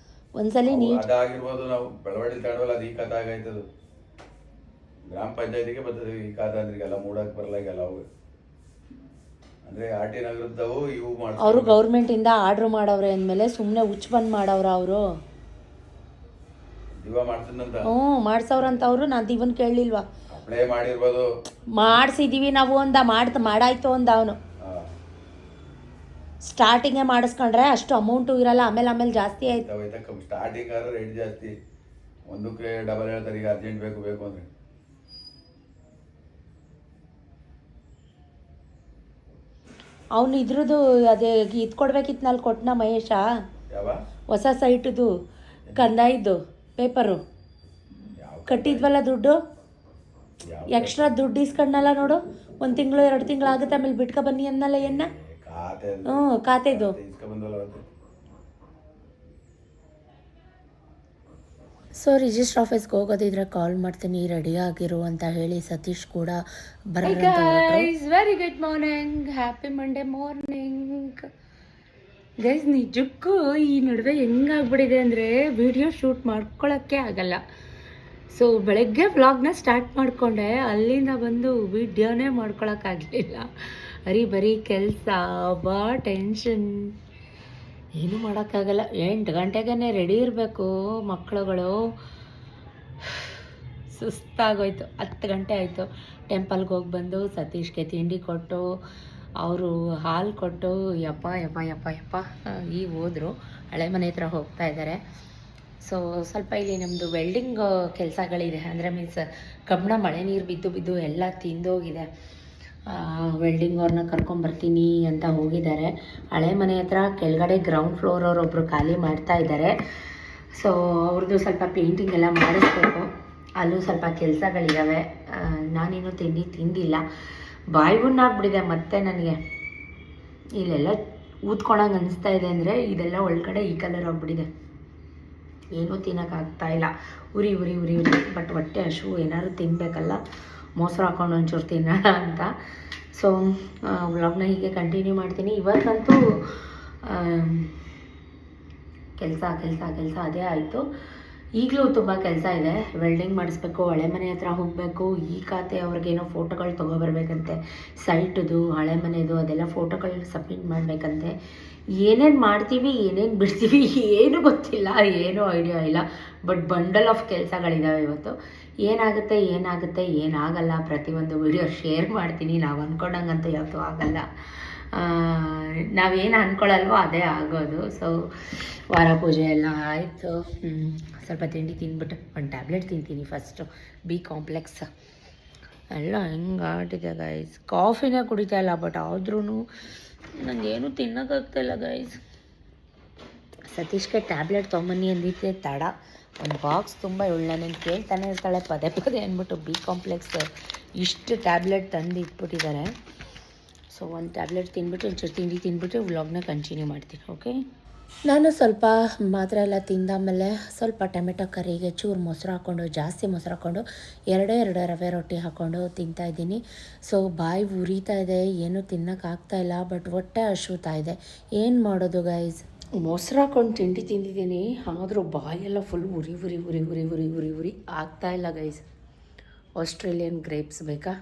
ಒಂದ್ಸಲಿ ಅದಾಗಿರ್ಬೋದು. ನಾವು ಬೆಳವಡಿ ತಗೊಂಡವಲ್ಲ, ಅದು ಈ ಖಾತೆ ಆಗೈತದು. ಗ್ರಾಮ ಪಂಚಾಯತಿಗೆ ಬರ್ತದೆ ಈ ಖಾತೆ ಅಂದ್ರೆ. ಈಗೆಲ್ಲ ಮೂಡಕ್ಕೆ ಬರಲಾಗೆಲ್ಲ ಅವು ಅಂದರೆ ಆರ್ ಟಿ ನಗರದವು ಇವು ಮಾಡಿ. ಅವರು ಗೌರ್ಮೆಂಟಿಂದ ಆರ್ಡ್ರ್ ಮಾಡವ್ರೆ ಅಂದಮೇಲೆ ಸುಮ್ಮನೆ ಹುಚ್ಚು ಬಂದು ಮಾಡವ್ರ ಅವರು. ದಿವ ಮಾಡ್ತೀನಂತ ಮಾಡ್ಸವ್ರಂತ ಅವರು. ನಾನು ದಿವನ್ ಕೇಳಲಿಲ್ವಾ? ಅಪ್ಲೈ ಮಾಡಿರ್ಬೋದು. ಮಾಡಿಸಿದ್ದೀವಿ ನಾವು ಅಂದ. ಮಾಡಾಯ್ತು ಅಂದ ಅವನು. ಸ್ಟಾರ್ಟಿಂಗೇ ಮಾಡಿಸ್ಕೊಂಡ್ರೆ ಅಷ್ಟು ಅಮೌಂಟು ಇರಲ್ಲ, ಆಮೇಲೆ ಜಾಸ್ತಿ ಆಯ್ತು. ಸ್ಟಾರ್ಟಿಂಗ್ ಆದ್ರೆ ರೇಟ್ ಜಾಸ್ತಿ, ಒಂದಕ್ಕೆ ಡಬಲ್ ಹೇಳ್ತಾರೆ. ಈಗ ಅರ್ಜೆಂಟ್ ಬೇಕು ಅಂದರೆ ಅವ್ನು ಇದ್ರದ್ದು ಅದೇ ಇದು ಕೊಡ್ಬೇಕಿತ್ತು ನಲ್ಲಿ ಕೊಟ್ಟನ ಮಹೇಶ ಯಾವ ಹೊಸ ಸೈಟದು ಕಂದಾಯಿದ್ದು ಪೇಪರು ಯಾವ ಕಟ್ಟಿದ್ವಲ್ಲ ದುಡ್ಡು ಯಾವ ಎಕ್ಸ್ಟ್ರಾ ದುಡ್ಡು ಇಸ್ಕೊಂಡಲ್ಲ ನೋಡು 1 ತಿಂಗಳು 2 ತಿಂಗಳು ಆಗುತ್ತೆ ಆಮೇಲೆ ಬಿಟ್ಕೊ ಬನ್ನಿ ಅನ್ನಲ್ಲ ಏನ ಖಾತೆ ಹ್ಞೂ ಖಾತೆದು ಇಸ್ಕೊಂಡ್ಬಂದಲ್ಲ ಅವತ್ತು. ಸೊ ರಿಜಿಸ್ಟರ್ ಆಫೀಸ್ಗೆ ಹೋಗೋದಿದ್ರೆ ಕಾಲ್ ಮಾಡ್ತೀನಿ ರೆಡಿ ಆಗಿರು ಅಂತ ಹೇಳಿ ಸತೀಶ್ ಕೂಡ very good morning, happy Monday morning guys. ನಿಜಕ್ಕೂ ಈ ನಡುವೆ ಹೆಂಗಾಗ್ಬಿಟ್ಟಿದೆ ಅಂದರೆ ವಿಡಿಯೋ ಶೂಟ್ ಮಾಡ್ಕೊಳ್ಳೋಕ್ಕೆ ಆಗಲ್ಲ. ಸೊ ಬೆಳಗ್ಗೆ ವ್ಲಾಗ್ನ ಸ್ಟಾರ್ಟ್ ಮಾಡಿಕೊಂಡೆ, ಅಲ್ಲಿಂದ ಬಂದು ವಿಡಿಯೋನೇ ಮಾಡ್ಕೊಳಕ್ಕಾಗಲಿಲ್ಲ. ಬರೀ ಕೆಲಸ, ಟೆನ್ಷನ್, ಏನೂ ಮಾಡೋಕ್ಕಾಗಲ್ಲ. 8 ಗಂಟೆಗೇ ರೆಡಿ ಇರಬೇಕು ಮಕ್ಕಳುಗಳು. ಸುಸ್ತಾಗೋಯ್ತು. 10 ಗಂಟೆ ಆಯಿತು. ಟೆಂಪಲ್ಗೆ ಹೋಗಿ ಬಂದು ಸತೀಶ್ಗೆ ತಿಂಡಿ ಕೊಟ್ಟು ಅವರು ಹಾಲು ಕೊಟ್ಟು ಯಪ್ಪ ಯಪ್ಪ ಯಪ್ಪ ಯಪ್ಪ ಈಗ ಹೋದರು. ಹಳೆ ಮನೆ ಹತ್ರ ಹೋಗ್ತಾ ಇದ್ದಾರೆ. ಸೊ ಸ್ವಲ್ಪ ಇಲ್ಲಿ ನಮ್ಮದು ವೆಲ್ಡಿಂಗ್ ಕೆಲಸಗಳಿದೆ, ಅಂದರೆ ಮೀನ್ಸ್ ಕಬ್ಬಣ ಮಳೆ ನೀರು ಬಿದ್ದು ಎಲ್ಲ ತಿಂದೋಗಿದೆ. ವೆಲ್ಡಿಂಗ್ ಅವ್ರನ್ನ ಕರ್ಕೊಂಬರ್ತೀನಿ ಅಂತ ಹೋಗಿದ್ದಾರೆ. ಹಳೆ ಮನೆ ಹತ್ರ ಕೆಳಗಡೆ ಗ್ರೌಂಡ್ ಫ್ಲೋರ್ ಅವರೊಬ್ಬರು ಖಾಲಿ ಮಾಡ್ತಾ ಇದ್ದಾರೆ. ಸೊ ಅವ್ರದ್ದು ಸ್ವಲ್ಪ ಪೇಂಟಿಂಗ್ ಎಲ್ಲ ಮಾಡಿಸ್ಬೇಕು. ಅಲ್ಲೂ ಸ್ವಲ್ಪ ಕೆಲಸಗಳಿದ್ದಾವೆ. ನಾನೇನು ತಿಂದಿಲ್ಲ, ಬಾಯಿ ಹುಣ್ಣಾಗ್ಬಿಟ್ಟಿದೆ ಮತ್ತೆ ನನಗೆ. ಇಲ್ಲೆಲ್ಲ ಊದ್ಕೊಳಂಗೆ ಅನಿಸ್ತಾ ಇದೆ, ಅಂದರೆ ಇದೆಲ್ಲ ಒಳಗಡೆ ಈ ಕಲರ್ ಆಗ್ಬಿಟ್ಟಿದೆ, ಏನೂ ತಿನ್ನೋಕ್ಕಾಗ್ತಾ ಇಲ್ಲ. ಉರಿ ಬಟ್ ಹೊಟ್ಟೆ ಹಶು, ಏನಾದ್ರು ತಿನ್ನಬೇಕಲ್ಲ, ಮೊಸರು ಹಾಕೊಂಡು ಒಂಚೂರು ತಿನ್ನೋಣ ಅಂತ. ಸೊ ವ್ಲಾಗ್ನ ಹೀಗೆ ಕಂಟಿನ್ಯೂ ಮಾಡ್ತೀನಿ. ಇವತ್ತಂತೂ ಕೆಲಸ ಅದೇ ಆಯಿತು. ಈಗಲೂ ತುಂಬ ಕೆಲಸ ಇದೆ. ವೆಲ್ಡಿಂಗ್ ಮಾಡಿಸ್ಬೇಕು, ಹಳೆ ಮನೆ ಹತ್ರ ಹೋಗಬೇಕು, ಈ ಖಾತೆ ಅವ್ರಿಗೇನೋ ಫೋಟೋಗಳು ತೊಗೊಬರ್ಬೇಕಂತೆ, ಸೈಟದು ಹಳೆ ಮನೆದು ಅದೆಲ್ಲ ಫೋಟೋಗಳು ಸಬ್ಮಿಟ್ ಮಾಡಬೇಕಂತೆ. ಏನೇನು ಮಾಡ್ತೀವಿ ಏನೇನು ಬಿಡ್ತೀವಿ ಏನೂ ಗೊತ್ತಿಲ್ಲ, ಏನೂ ಐಡಿಯಾ ಇಲ್ಲ. ಬಟ್ ಬಂಡಲ್ ಆಫ್ ಕೆಲಸಗಳಿದ್ದಾವೆ ಇವತ್ತು. ಏನಾಗುತ್ತೆ ಏನಾಗಲ್ಲ ಪ್ರತಿಯೊಂದು ವಿಡಿಯೋ ಶೇರ್ ಮಾಡ್ತೀನಿ. ನಾವು ಅಂದ್ಕೊಂಡಂಗಂತೂ ಯಾವತ್ತೂ ಆಗಲ್ಲ, ನಾವೇನು ಅಂದ್ಕೊಳ್ಳಲ್ವೋ ಅದೇ ಆಗೋದು. ಸೊ ವಾರ ಪೂಜೆ ಎಲ್ಲ ಆಯಿತು. ಸ್ವಲ್ಪ ತಿಂಡಿ ತಿಂದ್ಬಿಟ್ಟು ಒಂದು ಟ್ಯಾಬ್ಲೆಟ್ ತಿಂತೀನಿ ಫಸ್ಟು, ಬಿ ಕಾಂಪ್ಲೆಕ್ಸ್. ಎಲ್ಲ ಹೆಂಗಾಟಿದೆ ಗೈಸ್. ಕಾಫಿನೇ ಕುಡಿತಾ ಇಲ್ಲ, ಬಟ್ ಆದ್ರೂ ನನಗೇನು ತಿನ್ನೋಕ್ಕಾಗ್ತಾಯಿಲ್ಲ ಗೈಸ್. ಸತೀಶ್ಗೆ ಟ್ಯಾಬ್ಲೆಟ್ ತೊಗೊಂಬನ್ನಿ ಅಂದಿದ್ದೆ ತಡ. ಒಂದು ಬಾಕ್ಸ್ ತುಂಬ ನಾನು ಕೇಳ್ತಾನೆ ಇರ್ತಾಳೆ ಪದೇ ಅಂದ್ಬಿಟ್ಟು ಬಿ ಕಾಂಪ್ಲೆಕ್ಸ್ ಇಷ್ಟು ಟ್ಯಾಬ್ಲೆಟ್ ತಂದು ಇಟ್ಬಿಟ್ಟಿದ್ದಾರೆ. ಸೊ ಒಂದು ಟ್ಯಾಬ್ಲೆಟ್ ತಿಂದ್ಬಿಟ್ಟು ಒಂಚೂರು ತಿಂಡಿ ತಿಂದ್ಬಿಟ್ಟು ವ್ಲಾಗ್ನ ಕಂಟಿನ್ಯೂ ಮಾಡ್ತೀನಿ. ಓಕೆ, ನಾನು ಸ್ವಲ್ಪ ಮಾತ್ರೆ ಎಲ್ಲ ತಿಂದಾಮೇಲೆ ಸ್ವಲ್ಪ ಟೊಮೆಟೊ ಕರಿಗೆ ಚೂರು ಮೊಸರು ಹಾಕ್ಕೊಂಡು, ಜಾಸ್ತಿ ಮೊಸರು ಹಾಕ್ಕೊಂಡು 2 ರವೆ ರೊಟ್ಟಿ ಹಾಕ್ಕೊಂಡು ತಿಂತಾಯಿದ್ದೀನಿ. ಸೊ ಬಾಯಿ ಉರಿತಾ ಇದೆ, ಏನೂ ತಿನ್ನೋಕ್ಕಾಗ್ತಾಯಿಲ್ಲ, ಬಟ್ ಹೊಟ್ಟೆ ಹಶುತ್ತಾ ಇದೆ. ಏನು ಮಾಡೋದು ಗೈಸ್? ಮೊಸರು ಹಾಕ್ಕೊಂಡು ತಿಂಡಿ ತಿಂದಿದ್ದೀನಿ, ಆದರೂ ಬಾಯೆಲ್ಲ ಫುಲ್ ಉರಿ ಆಗ್ತಾಯಿಲ್ಲ ಗೈಸ್. ಆಸ್ಟ್ರೇಲಿಯನ್ ಗ್ರೇಪ್ಸ್ ಬೇಕಾ?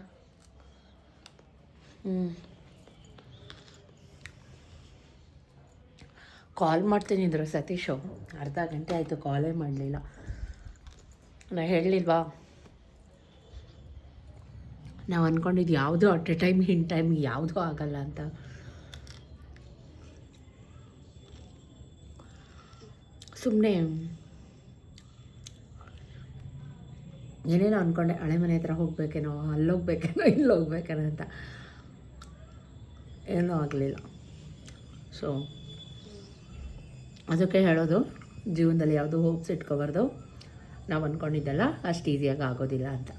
ಕಾಲ್ ಮಾಡ್ತೀನಿ ಅಂದರು ಸತೀಶು, ಅರ್ಧ ಗಂಟೆ ಆಯಿತು ಕಾಲೇ ಮಾಡಲಿಲ್ಲ. ನಾನು ಹೇಳಲಿಲ್ವಾ, ನಾವು ಅಂದ್ಕೊಂಡಿದ್ದು ಯಾವುದೂ at A time in time ಯಾವುದೂ ಆಗಲ್ಲ ಅಂತ. ಸುಮ್ಮನೆ ಏನೇನೋ ಅಂದ್ಕೊಂಡೆ, ಹಳೆ ಮನೆ ಹತ್ರ ಹೋಗ್ಬೇಕೇನೋ, ಅಲ್ಲೋಗ್ಬೇಕೇನೋ, ಇಲ್ಲೋಗ್ಬೇಕೇನೋ ಅಂತ. ಏನೂ ಆಗಲಿಲ್ಲ. ಸೊ ಅದಕ್ಕೆ ಹೇಳೋದು, ಜೀವನದಲ್ಲಿ ಯಾವುದೂ ಹೋಪ್ಸ್ ಇಟ್ಕೋಬಾರ್ದು. ನಾವು ಅಂದ್ಕೊಂಡಿದ್ದೆಲ್ಲ ಅಷ್ಟು ಈಸಿಯಾಗಿ ಆಗೋದಿಲ್ಲ ಅಂತ.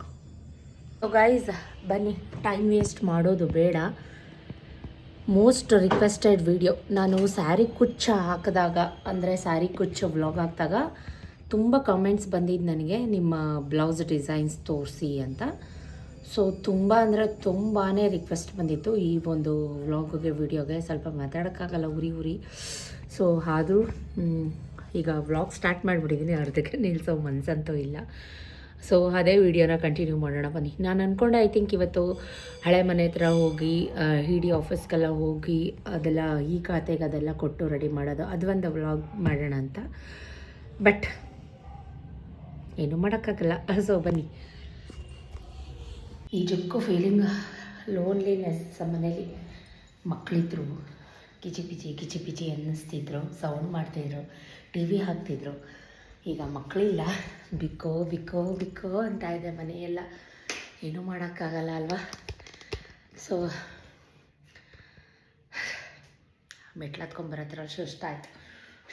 ಸೊ ಗೈಸ್ ಬನ್ನಿ, ಟೈಮ್ ವೇಸ್ಟ್ ಮಾಡೋದು ಬೇಡ. ಮೋಸ್ಟ್ ರಿಕ್ವೆಸ್ಟೆಡ್ ವಿಡಿಯೋ, ನಾನು ಸ್ಯಾರಿ ಕುಚ್ಚ ಹಾಕಿದಾಗ, ಅಂದರೆ ಸ್ಯಾರಿ ಕುಚ್ಚ ವ್ಲಾಗ್ ಹಾಕಿದಾಗ ತುಂಬ ಕಮೆಂಟ್ಸ್ ಬಂದಿದ್ದು ನನಗೆ, ನಿಮ್ಮ ಬ್ಲೌಸ್ ಡಿಸೈನ್ಸ್ ತೋರಿಸಿ ಅಂತ. ಸೊ ತುಂಬ ಅಂದರೆ ತುಂಬಾ ರಿಕ್ವೆಸ್ಟ್ ಬಂದಿತ್ತು ಈ ಒಂದು ವ್ಲಾಗ್ಗೆ, ವಿಡಿಯೋಗೆ. ಸ್ವಲ್ಪ ಮಾತಾಡೋಕ್ಕಾಗಲ್ಲ, ಉರಿ. ಸೊ ಆದರೂ ಈಗ ವ್ಲಾಗ್ ಸ್ಟಾರ್ಟ್ ಮಾಡಿಬಿಟ್ಟಿದ್ದೀನಿ, ಅರ್ಧಕ್ಕೆ ನಿಲ್ಲಿಸೋ ಮನಸ್ಸಂತೂ ಇಲ್ಲ. ಸೊ ಅದೇ ವಿಡಿಯೋನ ಕಂಟಿನ್ಯೂ ಮಾಡೋಣ ಬನ್ನಿ. ನಾನು ಅಂದ್ಕೊಂಡೆ ಐ ಥಿಂಕ್ ಇವತ್ತು ಹಳೆ ಮನೆ ಹತ್ರ ಹೋಗಿ ಇಡಿ ಆಫೀಸ್ಗೆಲ್ಲ ಹೋಗಿ ಅದೆಲ್ಲ ಈ ಖಾತೆಗೆ ಅದೆಲ್ಲ ಕೊಟ್ಟು ರೆಡಿ ಮಾಡೋದು, ಅದು ಒಂದು ವ್ಲಾಗ್ ಮಾಡೋಣ ಅಂತ. ಬಟ್ ಏನೂ ಮಾಡೋಕ್ಕಾಗಲ್ಲ. ಸೊ ಬನ್ನಿ. ಈ ಜೊಕ್ಕು ಫೀಲಿಂಗ್ ಲೋನ್ಲಿನೆಸ್. ಮನೇಲಿ ಮಕ್ಕಳಿದ್ರು, ಕಿಚಿ ಪಿಚಿ ಅನ್ನಿಸ್ತಿದ್ರು, ಸೌಂಡ್ ಮಾಡ್ತಿದ್ರು, ಟಿ ವಿ ಹಾಕ್ತಿದ್ರು. ಈಗ ಮಕ್ಕಳಿಲ್ಲ, ಬಿಕ್ಕೋ ಅಂತ ಇದೆ ಮನೆಯೆಲ್ಲ. ಏನೂ ಮಾಡೋಕ್ಕಾಗಲ್ಲ ಅಲ್ವಾ? ಸೊ ಮೆಟ್ಲು ಹತ್ಕೊಂಬರತ್ರಲ್ಲಿ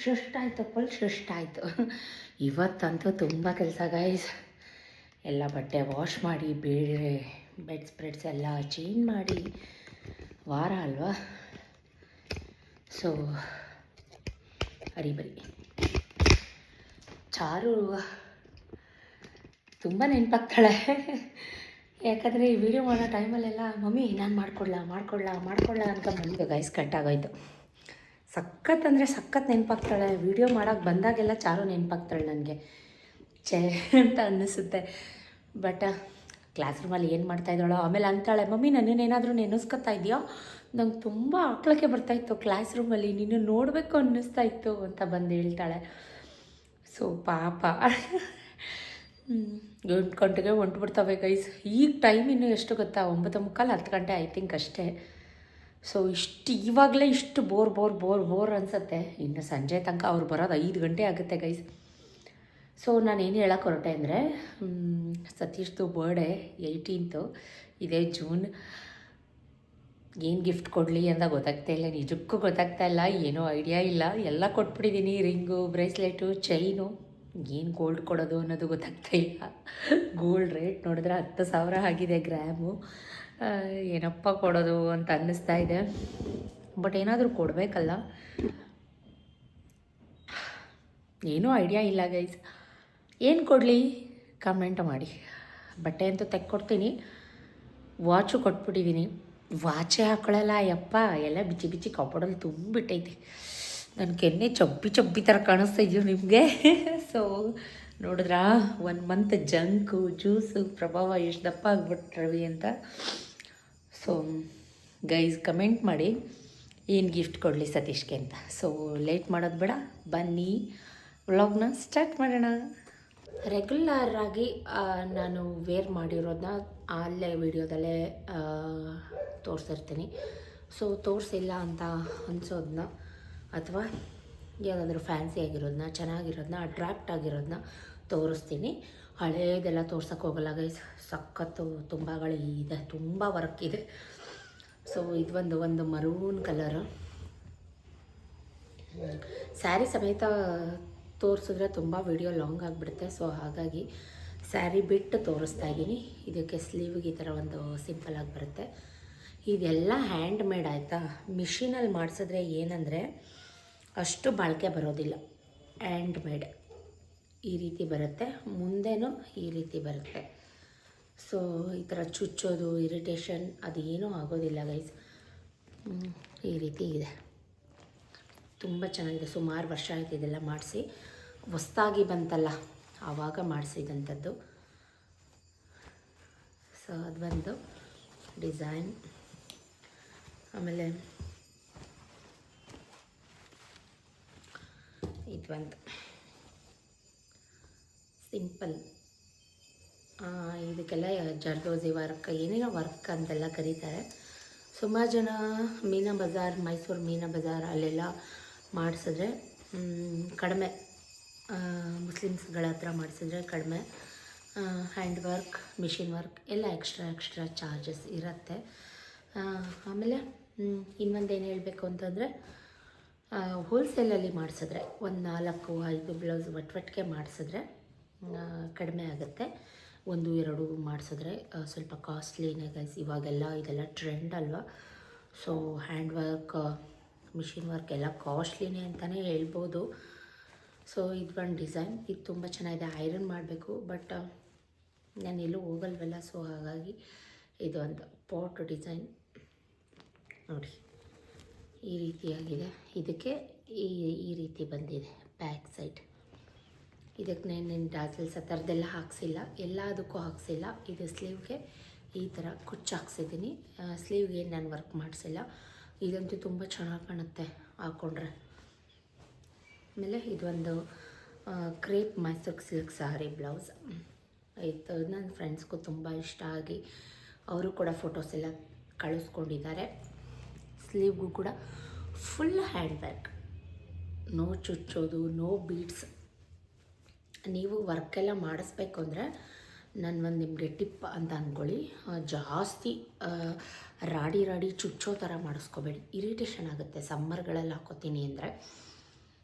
ಶಿಷ್ಟಾಯ್ತು ಫುಲ್ ಶಿಷ್ಟಾಯಿತು. ಇವತ್ತಂತೂ ತುಂಬ ಕೆಲಸ ಗೈಸ್. ಎಲ್ಲ ಬಟ್ಟೆ ವಾಶ್ ಮಾಡಿ ಬೇರೆ ಬೆಡ್ ಸ್ಪ್ರೆಡ್ಸ್ ಎಲ್ಲ ಚೇಂಜ್ ಮಾಡಿ, ವಾರ ಅಲ್ವಾ, ಸೊ ಬರಿ ಚಾರು ತುಂಬ ನೆನಪಾಗ್ತಾಳೆ. ಯಾಕಂದರೆ ಈ ವಿಡಿಯೋ ಮಾಡೋ ಟೈಮಲ್ಲೆಲ್ಲ ಮಮ್ಮಿ ನಾನು ಮಾಡ್ಕೊಳ್ಳ ಅಂತ ಬಂದು ಗೈಸ್ ಕಟ್ಟಾಗೋಯ್ತು. ಸಖತ್ ಅಂದರೆ ಸಖತ್ ನೆನಪಾಗ್ತಾಳೆ. ವಿಡಿಯೋ ಮಾಡೋಕ್ಕೆ ಬಂದಾಗೆಲ್ಲ ಚಾರು ನೆನಪಾಗ್ತಾಳೆ ನನಗೆ ಅಂತ ಅನ್ನಿಸುತ್ತೆ. ಬಟ್ ಕ್ಲಾಸ್ ರೂಮಲ್ಲಿ ಏನು ಮಾಡ್ತಾಯಿದ್ದಾಳೋ, ಆಮೇಲೆ ಅಂತಾಳೆ ಮಮ್ಮಿ ನನ್ನನ್ನೇನಾದರೂ ನೆನೆಸ್ಕೊತಾ ಇದೆಯೋ, ನಂಗೆ ತುಂಬ ಆಕ್ಳಕ್ಕೆ ಬರ್ತಾಯಿತ್ತು ಕ್ಲಾಸ್ ರೂಮಲ್ಲಿ, ನೀನು ನೋಡಬೇಕು ಅನ್ನಿಸ್ತಾ ಇತ್ತು ಅಂತ ಬಂದು ಹೇಳ್ತಾಳೆ. ಸೊ ಪಾಪ 8 ಗಂಟೆಗೆ ಹೊಂಟ್ಬಿಡ್ತವೆ ಗೈಸ್. ಈಗ ಟೈಮ್ ಇನ್ನೂ ಎಷ್ಟು ಗೊತ್ತಾ, 9:45 10 ಗಂಟೆ ಐ ಥಿಂಕ್ ಅಷ್ಟೇ. ಸೊ ಇವಾಗಲೇ ಇಷ್ಟು ಬೋರ್ ಅನಿಸುತ್ತೆ. ಇನ್ನು ಸಂಜೆ ತನಕ ಅವ್ರು ಬರೋದು 5 ಗಂಟೆ ಆಗುತ್ತೆ ಗೈಸ್. ಸೊ ನಾನೇನು ಹೇಳೋಕೆ ಹೊರಟೆ ಅಂದರೆ, ಸತೀಶ್ದು ಬರ್ಡೇ 18th ಇದೇ ಜೂನ್. ಏನು ಗಿಫ್ಟ್ ಕೊಡಲಿ ಅಂತ ಗೊತ್ತಾಗ್ತಾ ಇಲ್ಲ, ನಿಜಕ್ಕೂ ಗೊತ್ತಾಗ್ತಾ ಇಲ್ಲ, ಏನೂ ಐಡಿಯಾ ಇಲ್ಲ. ಎಲ್ಲ ಕೊಟ್ಬಿಟ್ಟಿದ್ದೀನಿ, ರಿಂಗು, ಬ್ರೇಸ್ಲೆಟು, ಚೈನು. ಏನು ಗೋಲ್ಡ್ ಕೊಡೋದು ಅನ್ನೋದು ಗೊತ್ತಾಗ್ತಾ ಇಲ್ಲ. ಗೋಲ್ಡ್ ರೇಟ್ ನೋಡಿದ್ರೆ 10,000 ಆಗಿದೆ ಗ್ರಾಮು. ಏನಪ್ಪ ಕೊಡೋದು ಅಂತ ಅನ್ನಿಸ್ತಾ ಇದೆ. ಬಟ್ ಏನಾದರೂ ಕೊಡಬೇಕಲ್ಲ, ಏನೂ ಐಡಿಯಾ ಇಲ್ಲ ಗೈಸ್. ಏನು ಕೊಡಲಿ ಕಮೆಂಟ್ ಮಾಡಿ. ಬಟ್ಟೆ ಅಂತೂ ತೆಕ್ಕೊಡ್ತೀನಿ, ವಾಚು ಕೊಟ್ಬಿಟ್ಟಿದ್ದೀನಿ. ವಾಚೇ ಹಾಕೊಳ್ಳಲ್ಲ ಯಪ್ಪ, ಎಲ್ಲ ಬಿಚ್ಚಿ ಕಬೋರ್ಡಲ್ಲಿ ತುಂಬಿಟ್ಟೈತೆ. ನನ್ನ ಕೆನ್ನೆ ಚಬ್ಬಿ ಥರ ಕಾಣಿಸ್ತಾ ಇದೆಯೋ ನಿಮಗೆ? ಸೊ ನೋಡಿದ್ರಾ, 1 ಮಂತ್ ಜಂಕು ಜ್ಯೂಸು ಪ್ರಭಾವ ಎಷ್ಟು ದಪ್ಪ ಆಗ್ಬಿಟ್ರವಿ ಅಂತ. ಸೊ ಗೈಸ್ ಕಮೆಂಟ್ ಮಾಡಿ ಏನು ಗಿಫ್ಟ್ ಕೊಡಲಿ ಸತೀಶ್ಗೆ ಅಂತ. ಸೊ ಲೇಟ್ ಮಾಡೋದು ಬೇಡ, ಬನ್ನಿ ವ್ಲಾಗ್ನ ಸ್ಟಾರ್ಟ್ ಮಾಡೋಣ. ರೆಗ್ಯುಲರ್ ಆಗಿ ನಾನು ವೇರ್ ಮಾಡಿರೋದನ್ನ ಅಲ್ಲೇ ವಿಡಿಯೋದಲ್ಲೇ ತೋರಿಸಿರ್ತೀನಿ. ಸೊ ತೋರಿಸಿಲ್ಲ ಅಂತ ಅನಿಸೋದನ್ನ, ಅಥವಾ ಯಾವುದಾದ್ರೂ ಫ್ಯಾನ್ಸಿ ಆಗಿರೋದನ್ನ, ಚೆನ್ನಾಗಿರೋದನ್ನ, ಅಟ್ರಾಕ್ಟ್ ಆಗಿರೋದನ್ನ ತೋರಿಸ್ತೀನಿ. ಹಳೇದೆಲ್ಲ ತೋರ್ಸೋಕ್ಕೆ ಹೋಗಲ್ಲ ಗೈಸ್. ಸಖತ್ತು ಇದೆ, ತುಂಬ ವರ್ಕ್ ಇದೆ. ಸೊ ಇದು ಒಂದು ಮರೂನ್ ಕಲರು ಸ್ಯಾರಿ ಸಮೇತ ತೋರಿಸಿದ್ರೆ ತುಂಬ ವಿಡಿಯೋ ಲಾಂಗ್ ಆಗಿಬಿಡುತ್ತೆ. ಸೊ ಹಾಗಾಗಿ ಸ್ಯಾರಿ ಬಿಟ್ಟು ತೋರಿಸ್ತಾ ಇದ್ದೀನಿ. ಇದಕ್ಕೆ ಸ್ಲೀವ್ಗೆ ಈ ಥರ ಒಂದು ಸಿಂಪಲಾಗಿ ಬರುತ್ತೆ. ಇದೆಲ್ಲ ಹ್ಯಾಂಡ್ ಮೇಡ್ ಆಯಿತಾ. ಮಿಷಿನಲ್ಲಿ ಮಾಡಿಸಿದ್ರೆ ಏನಂದರೆ ಅಷ್ಟು ಬಾಳಿಕೆ ಬರೋದಿಲ್ಲ. ಹ್ಯಾಂಡ್ ಮೇಡ್ ಈ ರೀತಿ ಬರುತ್ತೆ, ಮುಂದೆನೂ ಈ ರೀತಿ ಬರುತ್ತೆ. ಸೊ ಈ ಥರ ಚುಚ್ಚೋದು, ಇರಿಟೇಷನ್ ಅದು ಏನೂ ಆಗೋದಿಲ್ಲ ಗೈಸ್. ಈ ರೀತಿ ಇದೆ, ತುಂಬ ಚೆನ್ನಾಗಿದೆ. ಸುಮಾರು ವರ್ಷ ಆಯ್ತು ಇದೆಲ್ಲ ಮಾಡಿಸಿ. ಹೊಸ್ದಾಗಿ ಬಂತಲ್ಲ ಆವಾಗ ಮಾಡಿಸಿದಂಥದ್ದು. ಸೊ ಅದು ಬಂದು ಡಿಸೈನ್. ಆಮೇಲೆ ಇದು ಒಂದು ಸಿಂಪಲ್, ಇದಕ್ಕೆಲ್ಲ ಜರ್ದೋಸಿ ವರ್ಕ್, ಏನೇನೋ ವರ್ಕ್ ಅಂತೆಲ್ಲ ಕರೀತಾರೆ. ಸುಮಾರು ಜನ ಮೀನಾ ಬಜಾರ್, ಮೈಸೂರು ಮೀನಾ ಬಜಾರ್ ಅಲ್ಲೆಲ್ಲ ಮಾಡಿಸಿದ್ರೆ ಕಡಿಮೆ, ಮುಸ್ಲಿಮ್ಸ್ಗಳ ಹತ್ರ ಮಾಡಿಸಿದ್ರೆ ಕಡಿಮೆ. ಹ್ಯಾಂಡ್ ವರ್ಕ್, ಮಿಷಿನ್ ವರ್ಕ್ ಎಲ್ಲ ಎಕ್ಸ್ಟ್ರಾ ಚಾರ್ಜಸ್ ಇರುತ್ತೆ. ಆಮೇಲೆ ಇನ್ನೊಂದೇನು ಹೇಳಬೇಕು ಅಂತಂದರೆ, ಹೋಲ್ಸೇಲಲ್ಲಿ ಮಾಡಿಸಿದ್ರೆ ಒಂದು 4-5 ಬ್ಲೌಸ್ ಒಟ್ಟಿಗೆ ಮಾಡಿಸಿದ್ರೆ ಕಡಿಮೆ ಆಗುತ್ತೆ. 1-2 ಮಾಡಿಸಿದ್ರೆ ಸ್ವಲ್ಪ ಕಾಸ್ಟ್ಲಿನೇ ಗೈಸ್. ಇವಾಗೆಲ್ಲ ಇದೆಲ್ಲ ಟ್ರೆಂಡ್ ಅಲ್ವಾ. So hand work, machine work ಎಲ್ಲ ಕಾಸ್ಟ್ಲಿನೇ ಅಂತಲೇ ಹೇಳ್ಬೋದು. ಸೊ ಇದು ಒಂದು ಡಿಸೈನ್, ಇದು ತುಂಬ ಚೆನ್ನಾಗಿದೆ. ಐರನ್ ಮಾಡಬೇಕು, ಬಟ್ ನಾನು ಎಲ್ಲೂ ಹೋಗಲ್ವಲ್ಲ. ಸೊ ಹಾಗಾಗಿ ಇದು ಒಂದು ಪಾಟ್ ಡಿಸೈನ್ ನೋಡಿ, ಈ ರೀತಿಯಾಗಿದೆ. ಇದಕ್ಕೆ ಈ ರೀತಿ ಬಂದಿದೆ ಬ್ಯಾಕ್ ಸೈಡ್. ಇದಕ್ಕೆ ನಾನು ಡಾಸಲ್ಸ್ ಆ ಥರದ್ದೆಲ್ಲ ಹಾಕ್ಸಿಲ್ಲ, ಎಲ್ಲದಕ್ಕೂ ಹಾಕ್ಸಿಲ್ಲ. ಇದು ಸ್ಲೀವ್ಗೆ ಈ ಥರ ಕುಚ್ಚು ಹಾಕ್ಸಿದ್ದೀನಿ. ಸ್ಲೀವ್ಗೆ ನಾನು ವರ್ಕ್ ಮಾಡಿಸಿಲ್ಲ. ಇದಂತೂ ತುಂಬ ಚೆನ್ನಾಗಿ ಕಾಣುತ್ತೆ ಹಾಕ್ಕೊಂಡ್ರೆ. ಆಮೇಲೆ ಇದೊಂದು ಕ್ರೇಪ್ ಮೈಸೂರು ಸಿಲ್ಕ್ ಸಾರಿ ಬ್ಲೌಸ್. ಇದು ನನ್ನ ಫ್ರೆಂಡ್ಸ್ಗೂ ತುಂಬ ಇಷ್ಟ ಆಗಿ ಅವರು ಕೂಡ ಫೋಟೋಸ್ ಎಲ್ಲ ಕಳಿಸ್ಕೊಂಡಿದ್ದಾರೆ. ಸ್ಲೀವ್ಗೂ ಕೂಡ ಫುಲ್ ಹ್ಯಾಂಡ್ ವರ್ಕ್, ನೋ ಚುಚ್ಚೋದು, ನೋ ಬೀಡ್ಸ್. ನೀವು ವರ್ಕೆಲ್ಲ ಮಾಡಿಸ್ಬೇಕು ಅಂದರೆ ನಾನು ಒಂದು ನಿಮಗೆ ಟಿಪ್ ಅಂತ ಅಂದ್ಕೊಳ್ಳಿ, ಜಾಸ್ತಿ ರಾಡಿ ರಾಡಿ ಚುಚ್ಚೋ ಥರ ಮಾಡಿಸ್ಕೋಬೇಡಿ, ಇರಿಟೇಷನ್ ಆಗುತ್ತೆ. ಸಮ್ಮರ್ಗಳಲ್ಲಿ ಹಾಕೋತೀನಿ ಅಂದರೆ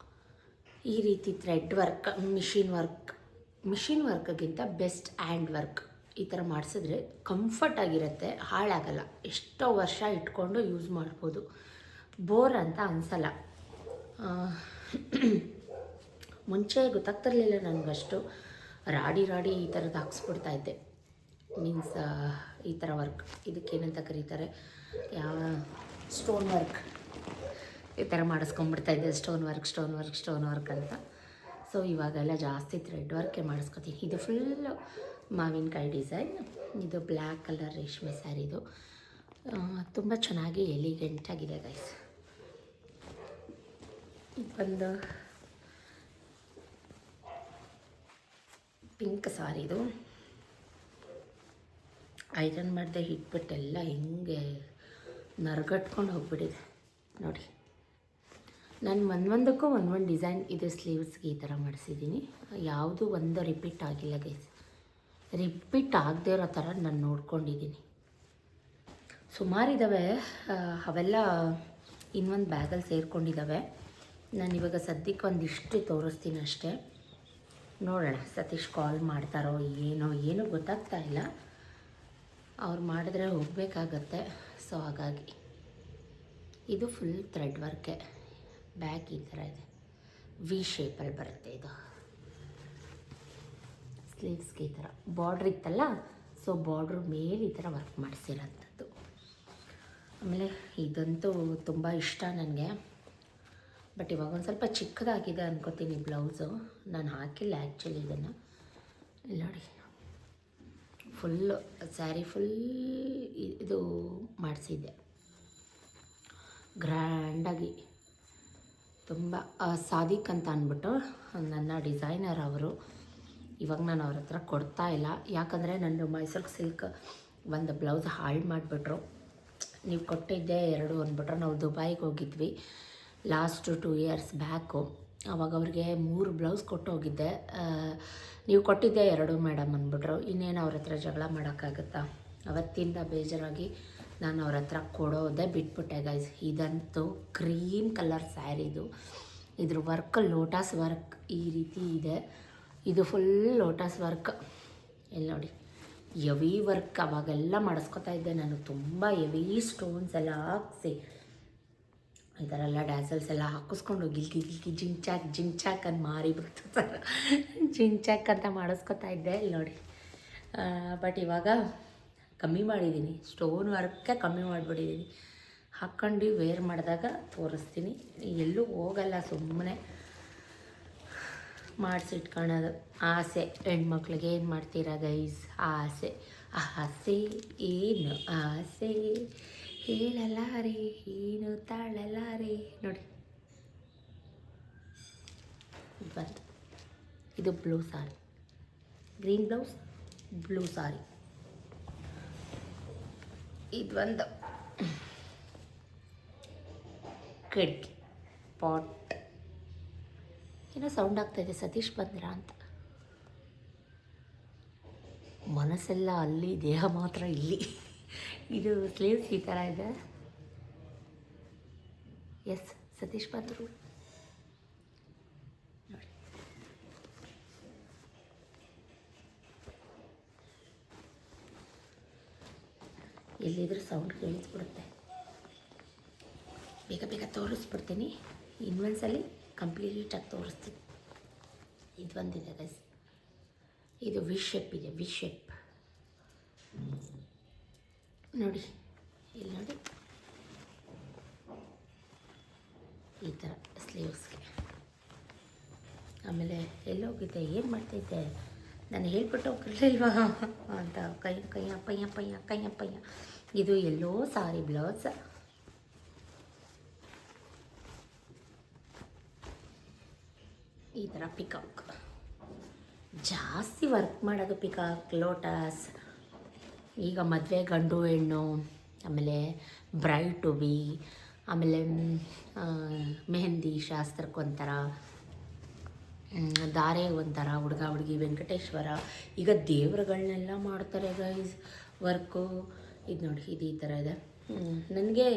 ಈ ರೀತಿ ಥ್ರೆಡ್ ವರ್ಕ್, ಮಿಷಿನ್ ವರ್ಕ್ಗಿಂತ ಬೆಸ್ಟ್ ಹ್ಯಾಂಡ್ ವರ್ಕ್ ಈ ಥರ ಮಾಡಿಸಿದ್ರೆ ಕಂಫರ್ಟ್ ಆಗಿರುತ್ತೆ, ಹಾಳಾಗಲ್ಲ, ಎಷ್ಟೋ ವರ್ಷ ಇಟ್ಕೊಂಡು ಯೂಸ್ ಮಾಡ್ಬೋದು, ಬೋರ್ ಅಂತ ಅನಿಸಲ್ಲ. ಮುಂಚೆ ಗೊತ್ತಾಗ್ತಿರ್ಲಿಲ್ಲ ನನಗಷ್ಟು, ರಾಡಿ ಈ ಥರದ್ದು ಹಾಕ್ಸ್ಬಿಡ್ತಾಯಿದ್ದೆ. ಮೀನ್ಸ್ ಈ ಥರ ವರ್ಕ್, ಇದಕ್ಕೇನಂತ ಕರೀತಾರೆ, ಯಾವ ಸ್ಟೋನ್ ವರ್ಕ್ ಈ ಥರ ಮಾಡಿಸ್ಕೊಂಬಿಡ್ತಾಯಿದ್ದೆ, ಸ್ಟೋನ್ ವರ್ಕ್ ಅಂತ. ಸೊ ಇವಾಗೆಲ್ಲ ಜಾಸ್ತಿ ಥ್ರೆಡ್ ವರ್ಕೇ ಮಾಡಿಸ್ಕೊತೀನಿ. ಇದು ಫುಲ್ಲು ಮಾವಿನಕಾಯಿ ಡಿಸೈನ್, ಇದು ಬ್ಲ್ಯಾಕ್ ಕಲರ್ ರೇಷ್ಮೆ ಸ್ಯಾರಿದು, ತುಂಬ ಚೆನ್ನಾಗಿ ಎಲಿಗೆಂಟಾಗಿದೆ ಗೈಸ್. ಒಂದು ಪಿಂಕ್ ಸಾರಿದು, ಐರನ್ ಮಾಡಿದೆ ಇಟ್ಬಿಟ್ಟೆಲ್ಲ ಹಿಂಗೆ ನರ್ಗಟ್ಕೊಂಡು ಹೋಗ್ಬಿಟ್ಟಿದೆ ನೋಡಿ. ನಾನು ಒಂದೊಂದಕ್ಕೂ ಒಂದೊಂದು ಡಿಸೈನ್ ಇದು ಸ್ಲೀವ್ಸ್ಗೆ ಈ ಥರ ಮಾಡಿಸಿದ್ದೀನಿ, ಯಾವುದು ಒಂದು ರಿಪೀಟ್ ಆಗಿಲ್ಲ ಗೈಸ್. ರಿಪೀಟ್ ಆಗದೇ ಇರೋ ಥರ ನಾನು ನೋಡ್ಕೊಂಡಿದ್ದೀನಿ. ಸುಮಾರಿದ್ದಾವೆ, ಅವೆಲ್ಲ ಇನ್ನೊಂದು ಬ್ಯಾಗಲ್ಲಿ ಸೇರಿಕೊಂಡಿದ್ದಾವೆ. ನಾನಿವಾಗ ಸದ್ಯಕ್ಕೆ ಒಂದಿಷ್ಟು ತೋರಿಸ್ತೀನಿ ಅಷ್ಟೇ, ನೋಡೋಣ. ಸತೀಶ್ ಕಾಲ್ ಮಾಡ್ತಾರೋ ಏನೋ ಗೊತ್ತಾಗ್ತಾ ಇಲ್ಲ, ಅವ್ರು ಮಾಡಿದ್ರೆ ಹೋಗಬೇಕಾಗತ್ತೆ. ಸೊ ಹಾಗಾಗಿ ಇದು ಫುಲ್ ಥ್ರೆಡ್ ವರ್ಕೆ, ಬ್ಯಾಗ್ ಈ ಥರ ಇದೆ, ವಿ ಶೇಪಲ್ಲಿ ಬರುತ್ತೆ ಇದು. ಸ್ಲೀವ್ಸ್ಗೆ ಈ ಥರ ಬಾರ್ಡ್ರ್ ಇತ್ತಲ್ಲ, ಸೊ ಬಾರ್ಡ್ರ್ ಮೇಲೆ ಈ ಥರ ವರ್ಕ್ ಮಾಡಿಸಿರೋಂಥದ್ದು. ಆಮೇಲೆ ಇದಂತೂ ತುಂಬ ಇಷ್ಟ ನನಗೆ, ಬಟ್ ಇವಾಗ ಒಂದು ಸ್ವಲ್ಪ ಚಿಕ್ಕದಾಗಿದೆ ಅನ್ಕೋತೀನಿ ಬ್ಲೌಸು, ನಾನು ಹಾಕಿಲ್ಲ ಆ್ಯಕ್ಚುಲಿ ಇದನ್ನು. ನೋಡಿ ಫುಲ್ಲು ಸ್ಯಾರಿ ಫುಲ್ ಇದು ಮಾಡಿಸಿದ್ದೆ ಗ್ರ್ಯಾಂಡಾಗಿ, ತುಂಬ. ಸಾದಿಕ್ ಅಂತ ಅಂದ್ಬಿಟ್ಟು ನನ್ನ ಡಿಸೈನರ್ ಅವರು, ಇವಾಗ ನಾನು ಅವ್ರ ಹತ್ರ ಕೊಡ್ತಾ ಇಲ್ಲ, ಯಾಕಂದರೆ ನನ್ನ ಮೈಸೂರು ಸಿಲ್ಕ್ ಒಂದು ಬ್ಲೌಸ್ ಹಾಳು ಮಾಡಿಬಿಟ್ರು. ನೀವು ಕೊಟ್ಟಿದ್ದೆ 2 ಅಂದ್ಬಿಟ್ರು. ನಾವು ದುಬೈಗೆ ಹೋಗಿದ್ವಿ ಲಾಸ್ಟ್ 2 ಇಯರ್ಸ್ ಬ್ಯಾಕು, ಆವಾಗ ಅವ್ರಿಗೆ 3 ಬ್ಲೌಸ್ ಕೊಟ್ಟು ಹೋಗಿದ್ದೆ. ನೀವು ಕೊಟ್ಟಿದ್ದೆ 2 ಮೇಡಮ್ ಅಂದ್ಬಿಟ್ರು. ಇನ್ನೇನು ಅವ್ರ ಹತ್ರ ಜಗಳ ಮಾಡೋಕ್ಕಾಗುತ್ತಾ, ಅವತ್ತಿಂದ ಬೇಜಾರಾಗಿ ನಾನು ಅವ್ರ ಹತ್ರ ಕೊಡೋದೇ ಬಿಟ್ಬಿಟ್ಟೆ ಗೈಸ್. ಇದಂತೂ ಕ್ರೀಮ್ ಕಲರ್ ಸ್ಯಾರಿದು, ಇದ್ರ ವರ್ಕ್ ಲೋಟಸ್ ವರ್ಕ್ ಈ ರೀತಿ ಇದೆ. ಇದು ಫುಲ್ ಲೋಟಸ್ ವರ್ಕ್, ಇಲ್ಲಿ ನೋಡಿ ಎವಿ ವರ್ಕ್. ಅವಾಗೆಲ್ಲ ಮಾಡಿಸ್ಕೊತಾ ಇದ್ದೆ ನಾನು, ತುಂಬ ಎವಿ ಸ್ಟೋನ್ಸ್ ಎಲ್ಲ ಹಾಕಿಸಿ ಈ ಥರ ಎಲ್ಲ ಡ್ಯಾಸಲ್ಸ್ ಎಲ್ಲ ಹಾಕಿಸ್ಕೊಂಡು ಗಿಲ್ಕಿ ಜಿಂಚಾಕ್ ಅಂತ ಮಾರಿ ಬಿಡ್ತಾರೆ, ಜಿಂಚಾಕ್ ಅಂತ ಮಾಡಿಸ್ಕೊತಾ ಇದ್ದೆ. ಇಲ್ಲಿ ನೋಡಿ, ಬಟ್ ಇವಾಗ ಕಮ್ಮಿ ಮಾಡಿದ್ದೀನಿ, ಸ್ಟೋನ್ ವರ್ಕೇ ಕಮ್ಮಿ ಮಾಡಿಬಿಟ್ಟಿದ್ದೀನಿ. ಹಾಕ್ಕೊಂಡು ವೇರ್ ಮಾಡಿದಾಗ ತೋರಿಸ್ತೀನಿ, ಎಲ್ಲೂ ಹೋಗಲ್ಲ, ಸುಮ್ಮನೆ ಮಾಡಿಸಿಟ್ಕೊಳ್ಳೋದು. ಆಸೆ ಹೆಣ್ಮಕ್ಳಿಗೆ ಏನು ಮಾಡ್ತೀರಾ ಗೈಸ್, ಆಸೆ ಏನು ಆಸೆ ಹೇಳಲಾರೆ, ಏನು ತಾಳಲಾರೆ. ನೋಡಿ ಬಂತು, ಇದು ಬ್ಲೂ ಸಾರಿ, ಗ್ರೀನ್ ಬ್ಲೌಸ್ ಬ್ಲೂ ಸಾರಿ. ಇದೊಂದು ಕಡ್ಗೆ ಪಾಟ್, ಏನೋ ಸೌಂಡ್ ಆಗ್ತಾಯಿದೆ, ಸತೀಶ್ ಬಂದಿರಾ ಅಂತ. ಮನಸ್ಸೆಲ್ಲ ಅಲ್ಲಿ, ದೇಹ ಮಾತ್ರ ಇಲ್ಲಿ. ಇದು ಸ್ಲೀವ್ಸ್ ಈ ಥರ ಇದೆ. ಎಸ್, ಸತೀಶ್ ಬಂದರು ನೋಡಿ. ಎಲ್ಲಿದ್ರೂ ಸೌಂಡ್ ಕೇಳಿಸ್ಬಿಡುತ್ತೆ. ಬೇಗ ತೋರಿಸ್ಬಿಡ್ತೀನಿ, ಇನ್ನೊಂದ್ಸಲಿ ಕಂಪ್ಲೀಟಾಗಿ ತೋರಿಸ್ತೀನಿ. ಇದು ಒಂದಿದೆ ಗೈಸ್, ಇದು ವಿ ಶೇಪ್ ಇದೆ, ವಿ ಶೇಪ್ ನೋಡಿ, ಇಲ್ಲಿ ನೋಡಿ ಈ ಥರ ಸ್ಲೀವ್ಸ್ಗೆ. ಆಮೇಲೆ ಎಲ್ಲೋಗಿದ್ದೆ, ಏನು ಮಾಡ್ತಿದ್ದೆ, ನಾನು ಹೇಳ್ಬಿಟ್ಟು ಹೋಗಿರ್ಲಿಲ್ವಾ ಅಂತ ಕೈಯಪ್ಪಯ್ಯ. ಇದು ಎಲ್ಲೋ ಸಾರಿ ಬ್ಲೌಸ್, ಈ ಥರ ಪಿಕಾಕ್. ಜಾಸ್ತಿ ವರ್ಕ್ ಮಾಡೋದು ಪಿಕಾಕ್, ಲೋಟಸ್. ಈಗ ಮದುವೆ ಗಂಡು ಹೆಣ್ಣು, ಆಮೇಲೆ ಬ್ರೈಡ್ ಟು ಬಿ, ಆಮೇಲೆ ಮೆಹಂದಿ ಶಾಸ್ತ್ರಕ್ಕೊಂಥರ ಧಾರೆ ಒಂಥರ ಹುಡುಗ ಹುಡುಗಿ ವೆಂಕಟೇಶ್ವರ. ಈಗ ದೇವ್ರುಗಳನ್ನೆಲ್ಲ ಮಾಡ್ತಾರೆ ಗೈಸ್ ವರ್ಕು. ಇದು ನೋಡಿ ಇದು ಈ ಥರ ಇದೆ. ನನಗೆ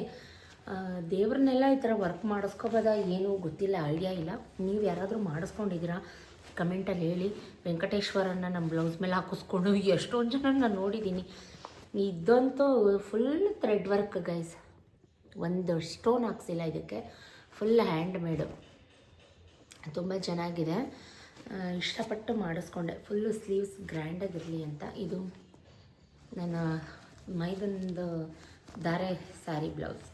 ದೇವ್ರನ್ನೆಲ್ಲ ಈ ಥರ ವರ್ಕ್ ಮಾಡಿಸ್ಕೋಬೋದಾ ಏನೂ ಗೊತ್ತಿಲ್ಲ, ಐಡಿಯಾ ಇಲ್ಲ. ನೀವು ಯಾರಾದರೂ ಮಾಡಿಸ್ಕೊಂಡಿದ್ದೀರಾ ಕಮೆಂಟಲ್ಲಿ ಹೇಳಿ. ವೆಂಕಟೇಶ್ವರನ್ನ ನಮ್ಮ ಬ್ಲೌಸ್ ಮೇಲೆ ಹಾಕಿಸ್ಕೊಂಡು ಎಷ್ಟೊಂದು ಜನ ನಾನು ನೋಡಿದ್ದೀನಿ. ಇದಂತೂ ಫುಲ್ ಥ್ರೆಡ್ ವರ್ಕ್ ಗೈಸ್, ಒಂದು ಸ್ಟೋನ್ ಹಾಕ್ಸಿಲ್ಲ ಇದಕ್ಕೆ, ಫುಲ್ ಹ್ಯಾಂಡ್ ಮೇಡು, ತುಂಬ ಚೆನ್ನಾಗಿದೆ. ಇಷ್ಟಪಟ್ಟು ಮಾಡಿಸ್ಕೊಂಡೆ. ಫುಲ್ಲು ಸ್ಲೀವ್ಸ್ ಗ್ರ್ಯಾಂಡಾಗಿರಲಿ ಅಂತ. ಇದು ನನ್ನ ಮೈದೊಂದು ಧಾರೆ ಸ್ಯಾರಿ ಬ್ಲೌಸ್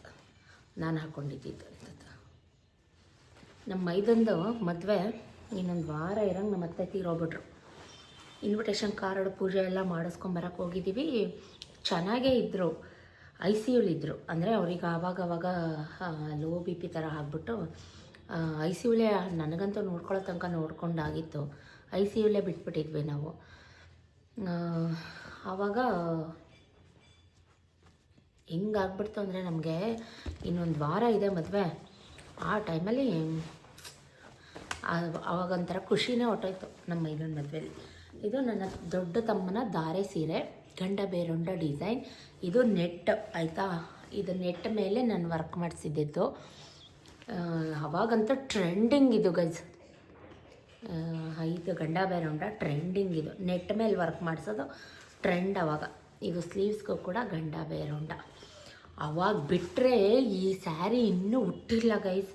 ನಾನು ಹಾಕ್ಕೊಂಡಿದ್ದಿದ್ದು. ನಮ್ಮ ಮೈದೊಂದು ಮದುವೆ ಇನ್ನೊಂದು ವಾರ ಇರೋಂಗೆ ನಮ್ಮ ಅತ್ತೆ ತೀರೋಗ್ಬಿಟ್ರು. ಇನ್ವಿಟೇಷನ್ ಕಾರ್ಡ್ ಪೂಜೆ ಎಲ್ಲ ಮಾಡಿಸ್ಕೊಂಬರಕ್ಕೆ ಹೋಗಿದ್ದೀವಿ. ಚೆನ್ನಾಗೇ ಇದ್ದರು, ICUಲಿದ್ದರು. ಅಂದರೆ ಅವ್ರಿಗೆ ಆವಾಗವಾಗ ಲೋ BP ಥರ ಆಗಿಬಿಟ್ಟು ICUಲೇ, ನನಗಂತೂ ನೋಡ್ಕೊಳ್ಳೋ ತನಕ ನೋಡ್ಕೊಂಡಾಗಿತ್ತು. ICUಲೇ ಬಿಟ್ಬಿಟ್ಟಿದ್ವಿ ನಾವು. ಆವಾಗ ಹೆಂಗಾಗ್ಬಿಡ್ತು ಅಂದರೆ ನಮಗೆ ಇನ್ನೊಂದು ವಾರ ಇದೆ ಮದುವೆ. ಆ ಟೈಮಲ್ಲಿ ಆವಾಗೊಂಥರ ಖುಷಿನೇ ಹೊಟ್ಟೋಯ್ತು ನಮ್ಮ ಇದೊಂದು ಮದುವೆಲಿ. ಇದು ನನ್ನ ದೊಡ್ಡ ತಮ್ಮನ ಧಾರೆ ಸೀರೆ, ಗಂಡ ಬೇರೊಂಡ ಡಿಸೈನ್. ಇದು ನೆಟ್ ಆಯಿತಾ, ಇದು ನೆಟ್ ಮೇಲೆ ನಾನು ವರ್ಕ್ ಮಾಡಿಸಿದ್ದಿದ್ದು. ಅವಾಗಂತೂ ಟ್ರೆಂಡಿಂಗ್ ಇದು ಗೈಸ್. ಇದು ಗಂಡ ಬೇರೊಂಡ ಟ್ರೆಂಡಿಂಗ್, ಇದು ನೆಟ್ ಮೇಲೆ ವರ್ಕ್ ಮಾಡಿಸೋದು ಟ್ರೆಂಡ್ ಅವಾಗ. ಇದು ಸ್ಲೀವ್ಸ್ಗೂ ಕೂಡ ಗಂಡ ಬೇರೊಂಡ. ಅವಾಗ ಬಿಟ್ಟರೆ ಈ ಸ್ಯಾರಿ ಇನ್ನೂ ಹುಟ್ಟಿಲ್ಲ ಗೈಸ್.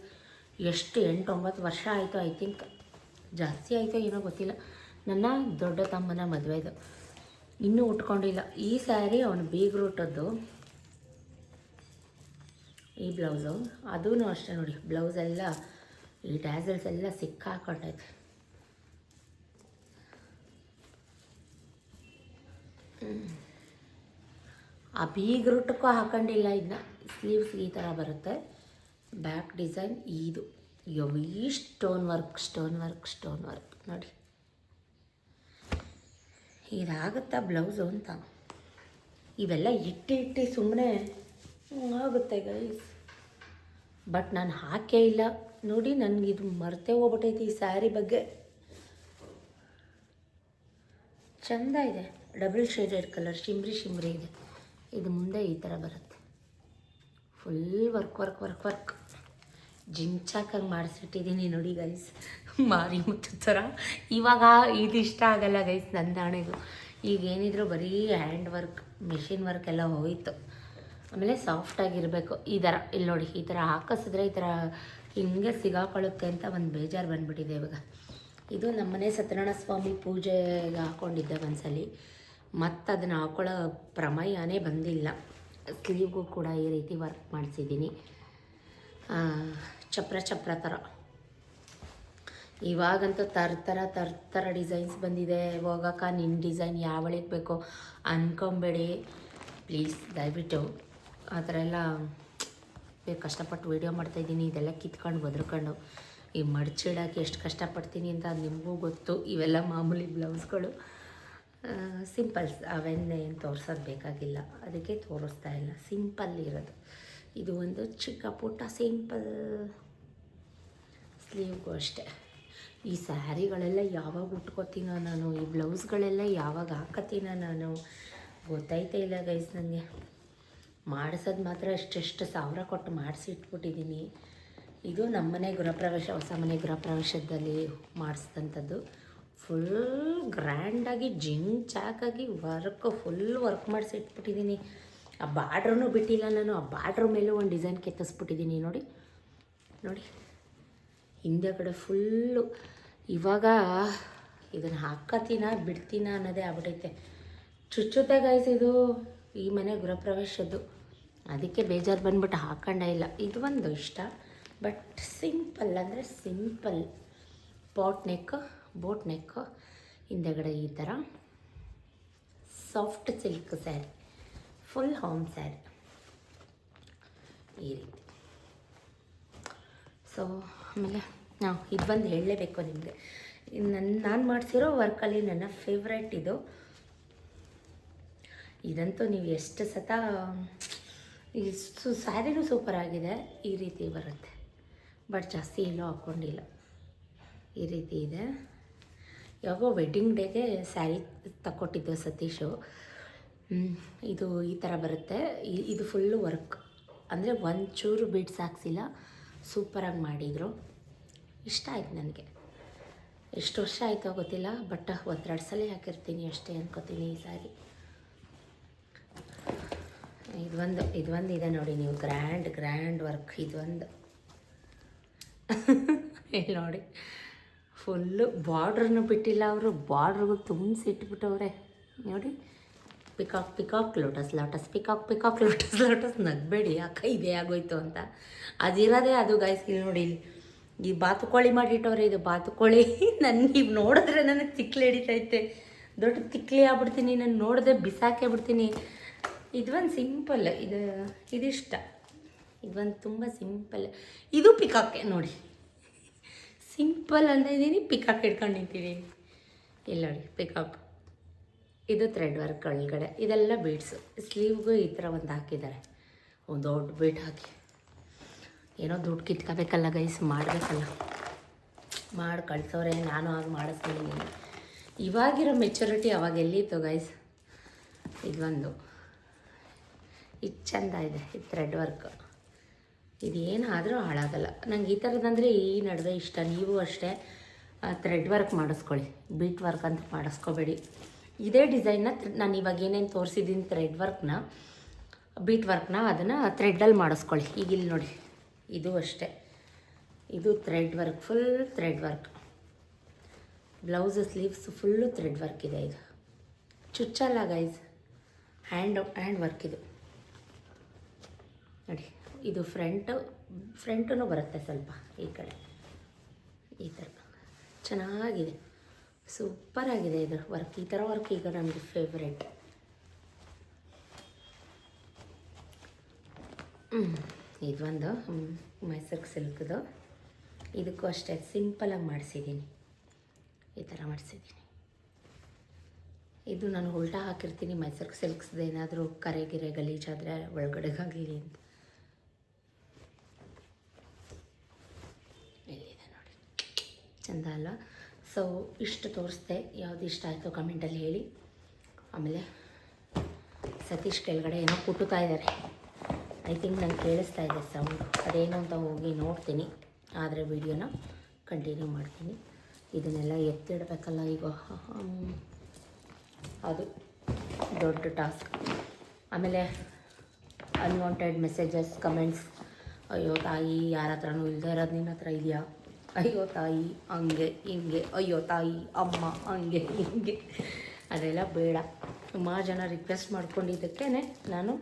ಎಷ್ಟು 8-9 ವರ್ಷ ಆಯಿತು, ಐ ಥಿಂಕ್ ಜಾಸ್ತಿ ಆಯಿತು ಏನೋ ಗೊತ್ತಿಲ್ಲ. ನನ್ನ ದೊಡ್ಡ ತಮ್ಮನ ಮದುವೆದು ಇನ್ನೂ ಉಟ್ಕೊಂಡಿಲ್ಲ. ಈ ಸ್ಯಾರಿ ಅವನು ಬೀಗ್ರೂಟದ್ದು ಈ ಬ್ಲೌಸು. ಅದೂ ಅಷ್ಟೇ ನೋಡಿ, ಬ್ಲೌಸೆಲ್ಲ ಈ ಟ್ಯಾಸಲ್ಸ್ ಎಲ್ಲ ಸಿಕ್ಕಾಕೊಂಡೈತೆ. ಆ ಬೀಗ್ರೂಟಕ್ಕೂ ಹಾಕೊಂಡಿಲ್ಲ. ಇದನ್ನ ಸ್ಲೀವ್ಸ್ ಈ ಥರ ಬರುತ್ತೆ, ಬ್ಯಾಕ್ ಡಿಸೈನ್. ಇದು ಎವಿ ಸ್ಟೋನ್ ವರ್ಕ್ ನೋಡಿ. ಇದಾಗುತ್ತಾ ಬ್ಲೌಸು ಅಂತ ಇವೆಲ್ಲ ಇಟ್ಟು ಸುಮ್ಮನೆ ಆಗುತ್ತೆ ಗೈಸ್. ಬಟ್ ನಾನು ಹಾಕೇ ಇಲ್ಲ ನೋಡಿ. ನನಗಿದು ಮರ್ತೇ ಹೋಗ್ಬಿಟ್ಟೈತಿ ಈ ಸ್ಯಾರಿ ಬಗ್ಗೆ. ಚೆಂದ ಇದೆ, ಡಬಲ್ ಶೇಡೆಡ್ ಕಲರ್, ಶಿಮ್ರಿ ಇದೆ. ಇದು ಮುಂದೆ ಈ ಥರ ಬರುತ್ತೆ, ಫುಲ್ ವರ್ಕ್ ಜಿಂಚಾಕಾಗಿ ಮಾಡಿಸಿಟ್ಟಿದ್ದೀನಿ ನೋಡಿ ಗೈಸ್, ಮಾರಿ ಮುತ್ತು ಥರ. ಇವಾಗ ಇದು ಇಷ್ಟ ಆಗಲ್ಲ ಗೈಸ್ ನಂದಾಣೆಗೂ. ಈಗೇನಿದ್ರು ಬರೀ ಹ್ಯಾಂಡ್ ವರ್ಕ್, ಮೆಷಿನ್ ವರ್ಕ್ ಎಲ್ಲ ಹೋಯಿತು. ಆಮೇಲೆ ಸಾಫ್ಟಾಗಿರಬೇಕು. ಈ ಥರ ಇಲ್ಲಿ ನೋಡಿ, ಈ ಥರ ಹಾಕಿಸಿದ್ರೆ ಈ ಥರ ಹಿಂಗೆ ಸಿಗಾಕೊಳ್ಳುತ್ತೆ ಅಂತ ಒಂದು ಬೇಜಾರು ಬಂದುಬಿಟ್ಟಿದೆ ಇವಾಗ. ಇದು ನಮ್ಮನೆ ಸತ್ಯನಾರಾಯಣ ಸ್ವಾಮಿ ಪೂಜೆಗೆ ಹಾಕ್ಕೊಂಡಿದ್ದೆ ಒಂದ್ಸಲಿ, ಮತ್ತು ಅದನ್ನು ಹಾಕ್ಕೊಳ್ಳೋ ಪ್ರಮೇಯನೇ ಬಂದಿಲ್ಲ. ಸ್ಲೀವ್ಗೂ ಕೂಡ ಈ ರೀತಿ ವರ್ಕ್ ಮಾಡಿಸಿದ್ದೀನಿ, ಚಪ್ರ ಥರ. ಇವಾಗಂತೂ ಥರ ಡಿಸೈನ್ಸ್ ಬಂದಿದೆ. ಹೋಗಕ್ಕ ನಿನ್ನ ಡಿಸೈನ್ ಯಾವಳಿಗೆ ಬೇಕೋ ಅಂದ್ಕೊಂಬೇಡಿ ಪ್ಲೀಸ್, ದಯವಿಟ್ಟು. ಆ ಥರ ಎಲ್ಲ ಕಷ್ಟಪಟ್ಟು ವೀಡಿಯೋ ಮಾಡ್ತಾಯಿದ್ದೀನಿ. ಇದೆಲ್ಲ ಕಿತ್ಕೊಂಡು ಬದ್ರಕೊಂಡು ಈ ಮಡ್ಚಿಡೋಕ್ಕೆ ಎಷ್ಟು ಕಷ್ಟಪಡ್ತೀನಿ ಅಂತ ಅದು ನಿಮಗೂ ಗೊತ್ತು. ಇವೆಲ್ಲ ಮಾಮೂಲಿ ಬ್ಲೌಸ್ಗಳು, ಸಿಂಪಲ್ಸ್, ಅವೇನು ತೋರ್ಸೋದು ಬೇಕಾಗಿಲ್ಲ, ಅದಕ್ಕೆ ತೋರಿಸ್ತಾ ಇಲ್ಲ. ಸಿಂಪಲ್ ಇರೋದು. ಇದು ಒಂದು ಚಿಕ್ಕ ಪುಟ್ಟ ಸಿಂಪಲ್ ಸ್ಲೀವ್ಗೂ ಅಷ್ಟೆ. ಈ ಸ್ಯಾರಿಗಳೆಲ್ಲ ಯಾವಾಗ ಉಟ್ಕೋತೀನೋ ನಾನು, ಈ ಬ್ಲೌಸ್ಗಳೆಲ್ಲ ಯಾವಾಗ ಹಾಕತ್ತೀನೋ ನಾನು, ಗೊತ್ತೈತೆ ಇಲ್ಲ ಗೈಸ್ ನನಗೆ. ಮಾಡಿಸೋದು ಮಾತ್ರ ಎಷ್ಟೆಷ್ಟು ಸಾವಿರ ಕೊಟ್ಟು ಮಾಡಿಸಿ ಇಟ್ಬಿಟ್ಟಿದ್ದೀನಿ. ಇದು ನಮ್ಮನೆ ಗೃಹಪ್ರವೇಶ, ಹೊಸ ಮನೆ ಗೃಹಪ್ರವೇಶದಲ್ಲಿ ಮಾಡಿಸಿದಂಥದ್ದು. ಫುಲ್ ಗ್ರ್ಯಾಂಡಾಗಿ ಚಾಕಾಗಿ ಫುಲ್ ವರ್ಕ್ ಮಾಡಿಸಿ ಇಟ್ಬಿಟ್ಟಿದ್ದೀನಿ. ಆ ಬಾರ್ಡ್ರೂ ಬಿಟ್ಟಿಲ್ಲ ನಾನು. ಆ ಬಾರ್ಡ್ರ್ ಮೇಲೂ ಒಂದು ಡಿಸೈನ್ ಕೆತ್ತಿಸ್ಬಿಟ್ಟಿದ್ದೀನಿ ನೋಡಿ. ಹಿಂದೆಗಡೆ ಫುಲ್ಲು. ಇವಾಗ ಇದನ್ನು ಹಾಕತ್ತೀನ ಬಿಡ್ತೀನ ಅನ್ನೋದೇ ಆಗ್ಬಿಟ್ಟೈತೆ. ಚುಚ್ಚುತ್ತೆ ಗೈಸ್ ಇದು ಈ ಮನೆ ಗೃಹಪ್ರವೇಶದ್ದು, ಅದಕ್ಕೆ ಬೇಜಾರು ಬಂದ್ಬಿಟ್ಟು ಹಾಕೊಂಡೇ ಇಲ್ಲ. ಇದು ಒಂದು ಇಷ್ಟ, ಬಟ್ ಸಿಂಪಲ್ ಅಂದರೆ ಸಿಂಪಲ್. ಬೋಟ್ ನೆಕ್, ಹಿಂದೆಗಡೆ ಈ ಥರ soft silk sari, full home sari ಈ ರೀತಿ. ಸೊ ಆಮೇಲೆ ಇದು ಬಂದು ಹೇಳಲೇಬೇಕು ನಿಮಗೆ, ನಾನು ಮಾಡಿಸಿರೋ ವರ್ಕಲ್ಲಿ ನನ್ನ ಫೇವ್ರೆಟ್ ಇದು. ಇದಂತೂ ನೀವು ಎಷ್ಟು ಸತ ಇಷ್ಟು ಸ್ಯಾರಿನೂ ಸೂಪರಾಗಿದೆ. ಈ ರೀತಿ ಬರುತ್ತೆ, ಬಟ್ ಜಾಸ್ತಿ ಎಲ್ಲೂ ಹಾಕ್ಕೊಂಡಿಲ್ಲ. ಈ ರೀತಿ ಇದೆ. ಯಾವಾಗೋ ವೆಡ್ಡಿಂಗ್ ಡೇಗೆ ಸ್ಯಾರಿ ತಗೊಟ್ಟಿದ್ದು ಸತೀಶು. ಇದು ಈ ಥರ ಬರುತ್ತೆ. ಇದು ಫುಲ್ಲು ವರ್ಕ್, ಅಂದರೆ ಒಂಚೂರು ಬೀಡ್ಸ್ ಹಾಕ್ಸಿಲ್ಲ, ಸೂಪರಾಗಿ ಮಾಡಿದರು. ಇಷ್ಟ ಆಯ್ತು ನನಗೆ. ಎಷ್ಟು ವರ್ಷ ಆಯಿತೋ ಗೊತ್ತಿಲ್ಲ, ಬಟ್ ಒಂದೆರಡು ಸಲ ಹಾಕಿರ್ತೀನಿ ಅಷ್ಟೇ ಅನ್ಕೋತೀನಿ ಈ ಸ್ಯಾರಿ. ಇದೊಂದು ಇದೆ ನೋಡಿ ನೀವು, ಗ್ರ್ಯಾಂಡ್ ವರ್ಕ್ ಇದೊಂದು. ಇಲ್ಲಿ ನೋಡಿ, ಫುಲ್ಲು ಬಾರ್ಡ್ರನ್ನು ಬಿಟ್ಟಿಲ್ಲ ಅವರು, ಬಾರ್ಡ್ರಿಗೂ ತುಂಬಿಸಿಟ್ಬಿಟ್ಟವ್ರೆ ನೋಡಿ. ಪಿಕಾಕ್ ಲೋಟಸ್ ಲೋಟಸ್ ನಗಬೇಡಿ, ಅಕ್ಕ ಇದೇ ಆಗೋಯ್ತು ಅಂತ. ಅದಿರೋದೇ ಅದು ಗೈಸ್. ಇಲ್ಲಿ ನೋಡಿ, ಇಲ್ಲಿ ಈ ಬಾತುಕೋಳಿ ಮಾಡಿಟ್ಟವ್ರೆ, ಇದು ಬಾತುಕೋಳಿ. ನನಗೆ ಈಗ ನೋಡಿದ್ರೆ ನನಗೆ ತಿಕ್ಲಿ ಹಿಡಿತೈತೆ, ದೊಡ್ಡ ತಿಕ್ಲಿ ಆಗ್ಬಿಡ್ತೀನಿ, ನಾನು ನೋಡಿದ್ರೆ ಬಿಸಾಕೇ ಬಿಡ್ತೀನಿ. ಇದೊಂದು ಸಿಂಪಲ್, ಇದಿಷ್ಟ. ಇದೊಂದು ತುಂಬ ಸಿಂಪಲ್. ಇದು ಪಿಕಾಕೆ ನೋಡಿ, ಸಿಂಪಲ್ ಅಂತ ಇದ್ದೀನಿ, ಪಿಕಾಕ್ ಹಿಡ್ಕೊಂಡು ನಿಂತಿದ್ದೀನಿ. ಇಲ್ಲ ನೋಡಿ ಪಿಕಾಕ್. ಇದು ಥ್ರೆಡ್ ವರ್ಕ್ ಒಳಗಡೆ, ಇದೆಲ್ಲ ಬೀಡ್ಸು. ಸ್ಲೀವ್ಗೂ ಈ ಥರ ಒಂದು ಹಾಕಿದ್ದಾರೆ, ಒಂದು ದೊಡ್ಡ ಬೀಡ್ ಹಾಕಿ. ಏನೋ ದುಡ್ಡು ಕಿತ್ಕೋಬೇಕಲ್ಲ ಗೈಸ್, ಮಾಡಬೇಕಲ್ಲ, ಮಾಡಿ ಕಳ್ಸೋರೆ. ನಾನು ಆಗ ಮಾಡಿಸ್ತೀನಿ. ಇವಾಗಿರೋ ಮೆಚುರಿಟಿ ಅವಾಗ ಎಲ್ಲಿತ್ತು ಗೈಸ್. ಇದೊಂದು ಇದು ಚೆಂದ ಇದೆ, ಇದು ಥ್ರೆಡ್ ವರ್ಕ್. ಇದೇನಾದರೂ ಹಾಳಾಗಲ್ಲ ನಂಗೆ. ಈ ಥರದಂದರೆ ಈ ನಡುವೆ ಇಷ್ಟ. ನೀವು ಅಷ್ಟೇ ಥ್ರೆಡ್ ವರ್ಕ್ ಮಾಡಿಸ್ಕೊಳ್ಳಿ, ಬೀಟ್ ವರ್ಕ್ ಅಂತ ಮಾಡಿಸ್ಕೋಬೇಡಿ. ಇದೇ ಡಿಸೈನ್ನ ನಾನು ಇವಾಗ ಏನೇನು ತೋರಿಸಿದ್ದೀನಿ ಥ್ರೆಡ್ ವರ್ಕ್ನ, ಬೀಟ್ ವರ್ಕ್ನ, ಅದನ್ನು ಥ್ರೆಡ್ಡಲ್ಲಿ ಮಾಡಿಸ್ಕೊಳ್ಳಿ. ಈಗ ಇಲ್ಲಿ ನೋಡಿ, ಇದು ಅಷ್ಟೇ, ಇದು thread work, full thread work. Blouse sleeves full thread work ಇದೆ. ಇದು ಚುಚ್ಚಲ್ಲ ಗೈಸ್, ಹ್ಯಾಂಡ್ ವರ್ಕ್ ಇದು ನೋಡಿ. ಇದು ಫ್ರಂಟೂ ಬರುತ್ತೆ ಸ್ವಲ್ಪ ಈ ಕಡೆ, ಈ ಥರ ಚೆನ್ನಾಗಿದೆ, ಸೂಪರಾಗಿದೆ ಇದು ವರ್ಕ್. ಈ ಥರ ವರ್ಕ್ ಈಗ ನಮಗೆ ಫೇವ್ರೆಟ್. ಇದೊಂದು ಮೈಸೂರು ಸಿಲ್ಕ್ದು, ಇದಕ್ಕೂ ಅಷ್ಟೇ ಸಿಂಪಲಾಗಿ ಮಾಡಿಸಿದ್ದೀನಿ, ಈ ಥರ ಮಾಡಿಸಿದ್ದೀನಿ. ಇದು ನಾನು ಉಲ್ಟಾ ಹಾಕಿರ್ತೀನಿ, ಮೈಸೂರು ಸಿಲ್ಕ್ಸ್ದು ಏನಾದರೂ ಕರೆಗಿರೆ ಗಲೀಜಾದರೆ ಒಳಗಡೆಗಾಗಲಿ ಅಂತ. ಇಲ್ಲಿದೆ ನೋಡಿ, ಚೆಂದ ಅಲ್ಲ. ಸೊ ಇಷ್ಟು ತೋರಿಸ್ದೆ, ಯಾವುದು ಇಷ್ಟ ಆಯಿತು ಕಮೆಂಟಲ್ಲಿ ಹೇಳಿ. ಆಮೇಲೆ ಸತೀಶ್ ಕೆಳಗಡೆ ಏನೋ ಕುಟ್ಟುತ್ತಾ ಇದ್ದಾರೆ, ಐ ಥಿಂಕ್ ನಂಗೆ ಕೇಳಿಸ್ತಾ ಇದೆ ಸೌಂಡ್. ಅದೇನು ಅಂತ ಹೋಗಿ ನೋಡ್ತೀನಿ, ಆದರೆ ವೀಡಿಯೋನ ಕಂಟಿನ್ಯೂ ಮಾಡ್ತೀನಿ. ಇದನ್ನೆಲ್ಲ ಎತ್ತಿಡಬೇಕಲ್ಲ ಈಗ, ಅದು ದೊಡ್ಡ ಟಾಸ್ಕ್. ಆಮೇಲೆ ಅನ್ವಾಂಟೆಡ್ ಮೆಸೇಜಸ್, ಕಮೆಂಟ್ಸ್, ಅಯ್ಯೋ ತಾಯಿ ಯಾರ ಹತ್ರನೂ ಇಲ್ಲದೆ ಇರೋದು ನಿನ್ನ ಹತ್ರ ಇದೆಯಾ, ಅಯ್ಯೋ ತಾಯಿ ಹಂಗೆ ಹಿಂಗೆ, ಅಯ್ಯೋ ತಾಯಿ ಅಮ್ಮ ಹಂಗೆ ಹಿಂಗೆ, ಅದೆಲ್ಲ ಬೇಡ. ಸುಮಾರು ಜನ ರಿಕ್ವೆಸ್ಟ್ ಮಾಡ್ಕೊಂಡಿದ್ದಕ್ಕೆ ನಾನು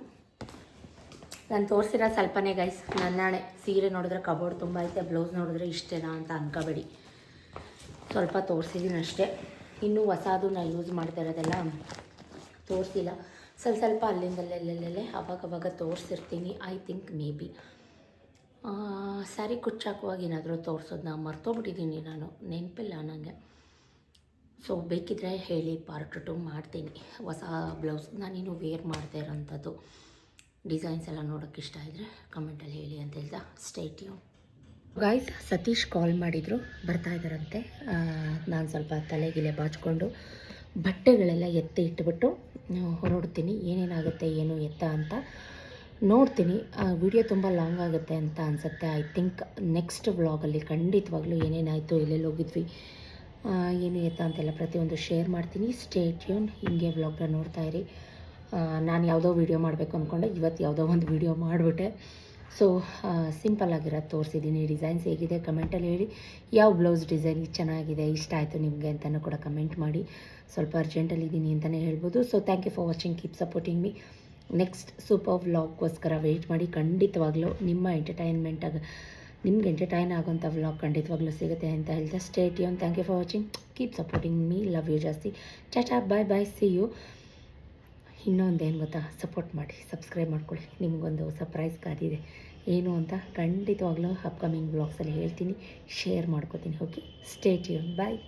ತೋರಿಸಿರೋ ಸ್ವಲ್ಪನೇ ಗೈಸ್. ನನ್ನಾಣೆ, ಸೀರೆ ನೋಡಿದ್ರೆ ಕಬೋರ್ಡ್ ತುಂಬ ಐತೆ, ಬ್ಲೌಸ್ ನೋಡಿದ್ರೆ ಇಷ್ಟೇನಾ ಅಂತ ಅನ್ಕೋಬೇಡಿ. ಸ್ವಲ್ಪ ತೋರಿಸಿದ್ದೀನಿ ಅಷ್ಟೇ. ಇನ್ನೂ ಹೊಸದು ನಾನು ಯೂಸ್ ಮಾಡ್ತಾ ಇರೋದೆಲ್ಲ ತೋರಿಸಿಲ್ಲ. ಸ್ವಲ್ಪ ಅಲ್ಲಿಂದಲ್ಲೇ ಅವಾಗವಾಗ ತೋರಿಸಿರ್ತೀನಿ. I think maybe sari ಕುಚ್ಚಾಕುವಾಗ ಏನಾದರೂ ತೋರಿಸೋದನ್ನ ಮರ್ತೋಗ್ಬಿಟ್ಟಿದ್ದೀನಿ ನಾನು, ನೆನಪಿಲ್ಲ ನನಗೆ. ಸೊ ಬೇಕಿದ್ದರೆ ಹೇಳಿ, ಪಾರ್ಟ್ 2 ಮಾಡ್ತೀನಿ. ಹೊಸ ಬ್ಲೌಸ್ ನಾನಿನ್ನು ವೇರ್ ಮಾಡ್ತಾ ಇರೋಂಥದ್ದು, ಡಿಸೈನ್ಸ್ ಎಲ್ಲ ನೋಡೋಕ್ಕೆ ಇಷ್ಟ ಇದ್ದರೆ ಕಮೆಂಟಲ್ಲಿ ಹೇಳಿ ಅಂತ ಹೇಳ್ತಾ ಸ್ಟೇ ಟ್ಯೂನ್. ಗಾಯ್ಸ್, ಸತೀಶ್ ಕಾಲ್ ಮಾಡಿದರು, ಬರ್ತಾ ಇದ್ದಾರಂತೆ. ನಾನು ಸ್ವಲ್ಪ ತಲೆಗಿಲೆ ಬಾಚಿಕೊಂಡು ಬಟ್ಟೆಗಳೆಲ್ಲ ಎತ್ತಿ ಇಟ್ಬಿಟ್ಟು ಹೊರಡ್ತೀನಿ. ಏನೇನಾಗುತ್ತೆ ಏನು ಎತ್ತ ಅಂತ ನೋಡ್ತೀನಿ. ವಿಡಿಯೋ ತುಂಬ ಲಾಂಗ್ ಆಗುತ್ತೆ ಅಂತ ಅನಿಸುತ್ತೆ. ಐ ಥಿಂಕ್ ನೆಕ್ಸ್ಟ್ ವ್ಲಾಗಲ್ಲಿ ಖಂಡಿತವಾಗ್ಲೂ ಏನೇನಾಯಿತು, ಎಲ್ಲೆಲ್ಲಿ ಹೋಗಿದ್ವಿ, ಏನು ಎತ್ತ ಅಂತೆಲ್ಲ ಪ್ರತಿಯೊಂದು ಶೇರ್ ಮಾಡ್ತೀನಿ. Stay tune. ಹೀಗೆ ವ್ಲಾಗ್ನ ನೋಡ್ತಾ ಇರಿ. ನಾನು ಯಾವುದೋ ವೀಡಿಯೋ ಮಾಡಬೇಕು ಅಂದ್ಕೊಂಡೆ, ಇವತ್ತು ಯಾವುದೋ ಒಂದು ವೀಡಿಯೋ ಮಾಡಿಬಿಟ್ಟೆ. ಸೊ ಸಿಂಪಲ್ಲಾಗಿರೋದು ತೋರಿಸಿದ್ದೀನಿ. ಡಿಸೈನ್ಸ್ ಹೇಗಿದೆ ಕಮೆಂಟಲ್ಲಿ ಹೇಳಿ. ಯಾವ ಬ್ಲೌಸ್ ಡಿಸೈನ್ ಚೆನ್ನಾಗಿದೆ, ಇಷ್ಟ ಆಯಿತು ನಿಮಗೆ ಅಂತಲೂ ಕೂಡ ಕಮೆಂಟ್ ಮಾಡಿ. ಸ್ವಲ್ಪ ಅರ್ಜೆಂಟಲ್ಲಿದ್ದೀನಿ ಅಂತಲೇ ಹೇಳ್ಬೋದು. So thank you for watching, keep supporting me. Next super ವ್ಲಾಗ್ಗೋಸ್ಕರ ವೆಯ್ಟ್ ಮಾಡಿ. ಖಂಡಿತವಾಗ್ಲೂ ನಿಮ್ಗೆ ಎಂಟರ್ಟೈನ್ ಆಗೋಂಥ ವ್ಲಾಗ್ ಖಂಡಿತವಾಗ್ಲೂ ಸಿಗುತ್ತೆ ಅಂತ ಹೇಳ್ತಾ stay tune. Thank you for watching, keep supporting me, love you ಜಾಸ್ತಿ. ಟಾಟಾ, ಬಾಯ್, ಸಿ ಯು. ಇನ್ನೊಂದೇನು ಗೊತ್ತಾ, ಸಪೋರ್ಟ್ ಮಾಡಿ, ಸಬ್ಸ್ಕ್ರೈಬ್ ಮಾಡ್ಕೊಳ್ಳಿ. ನಿಮಗೊಂದು ಸರ್ಪ್ರೈಸ್ ಕಾದಿದೆ, ಏನು ಅಂತ ಖಂಡಿತವಾಗ್ಲೂ ಅಪ್ಕಮಿಂಗ್ ಬ್ಲಾಗ್ಸಲ್ಲಿ ಹೇಳ್ತೀನಿ, ಶೇರ್ ಮಾಡ್ಕೋತೀನಿ. ಓಕೆ, ಸ್ಟೇ ಟ್ಯೂನ್, ಬಾಯ್.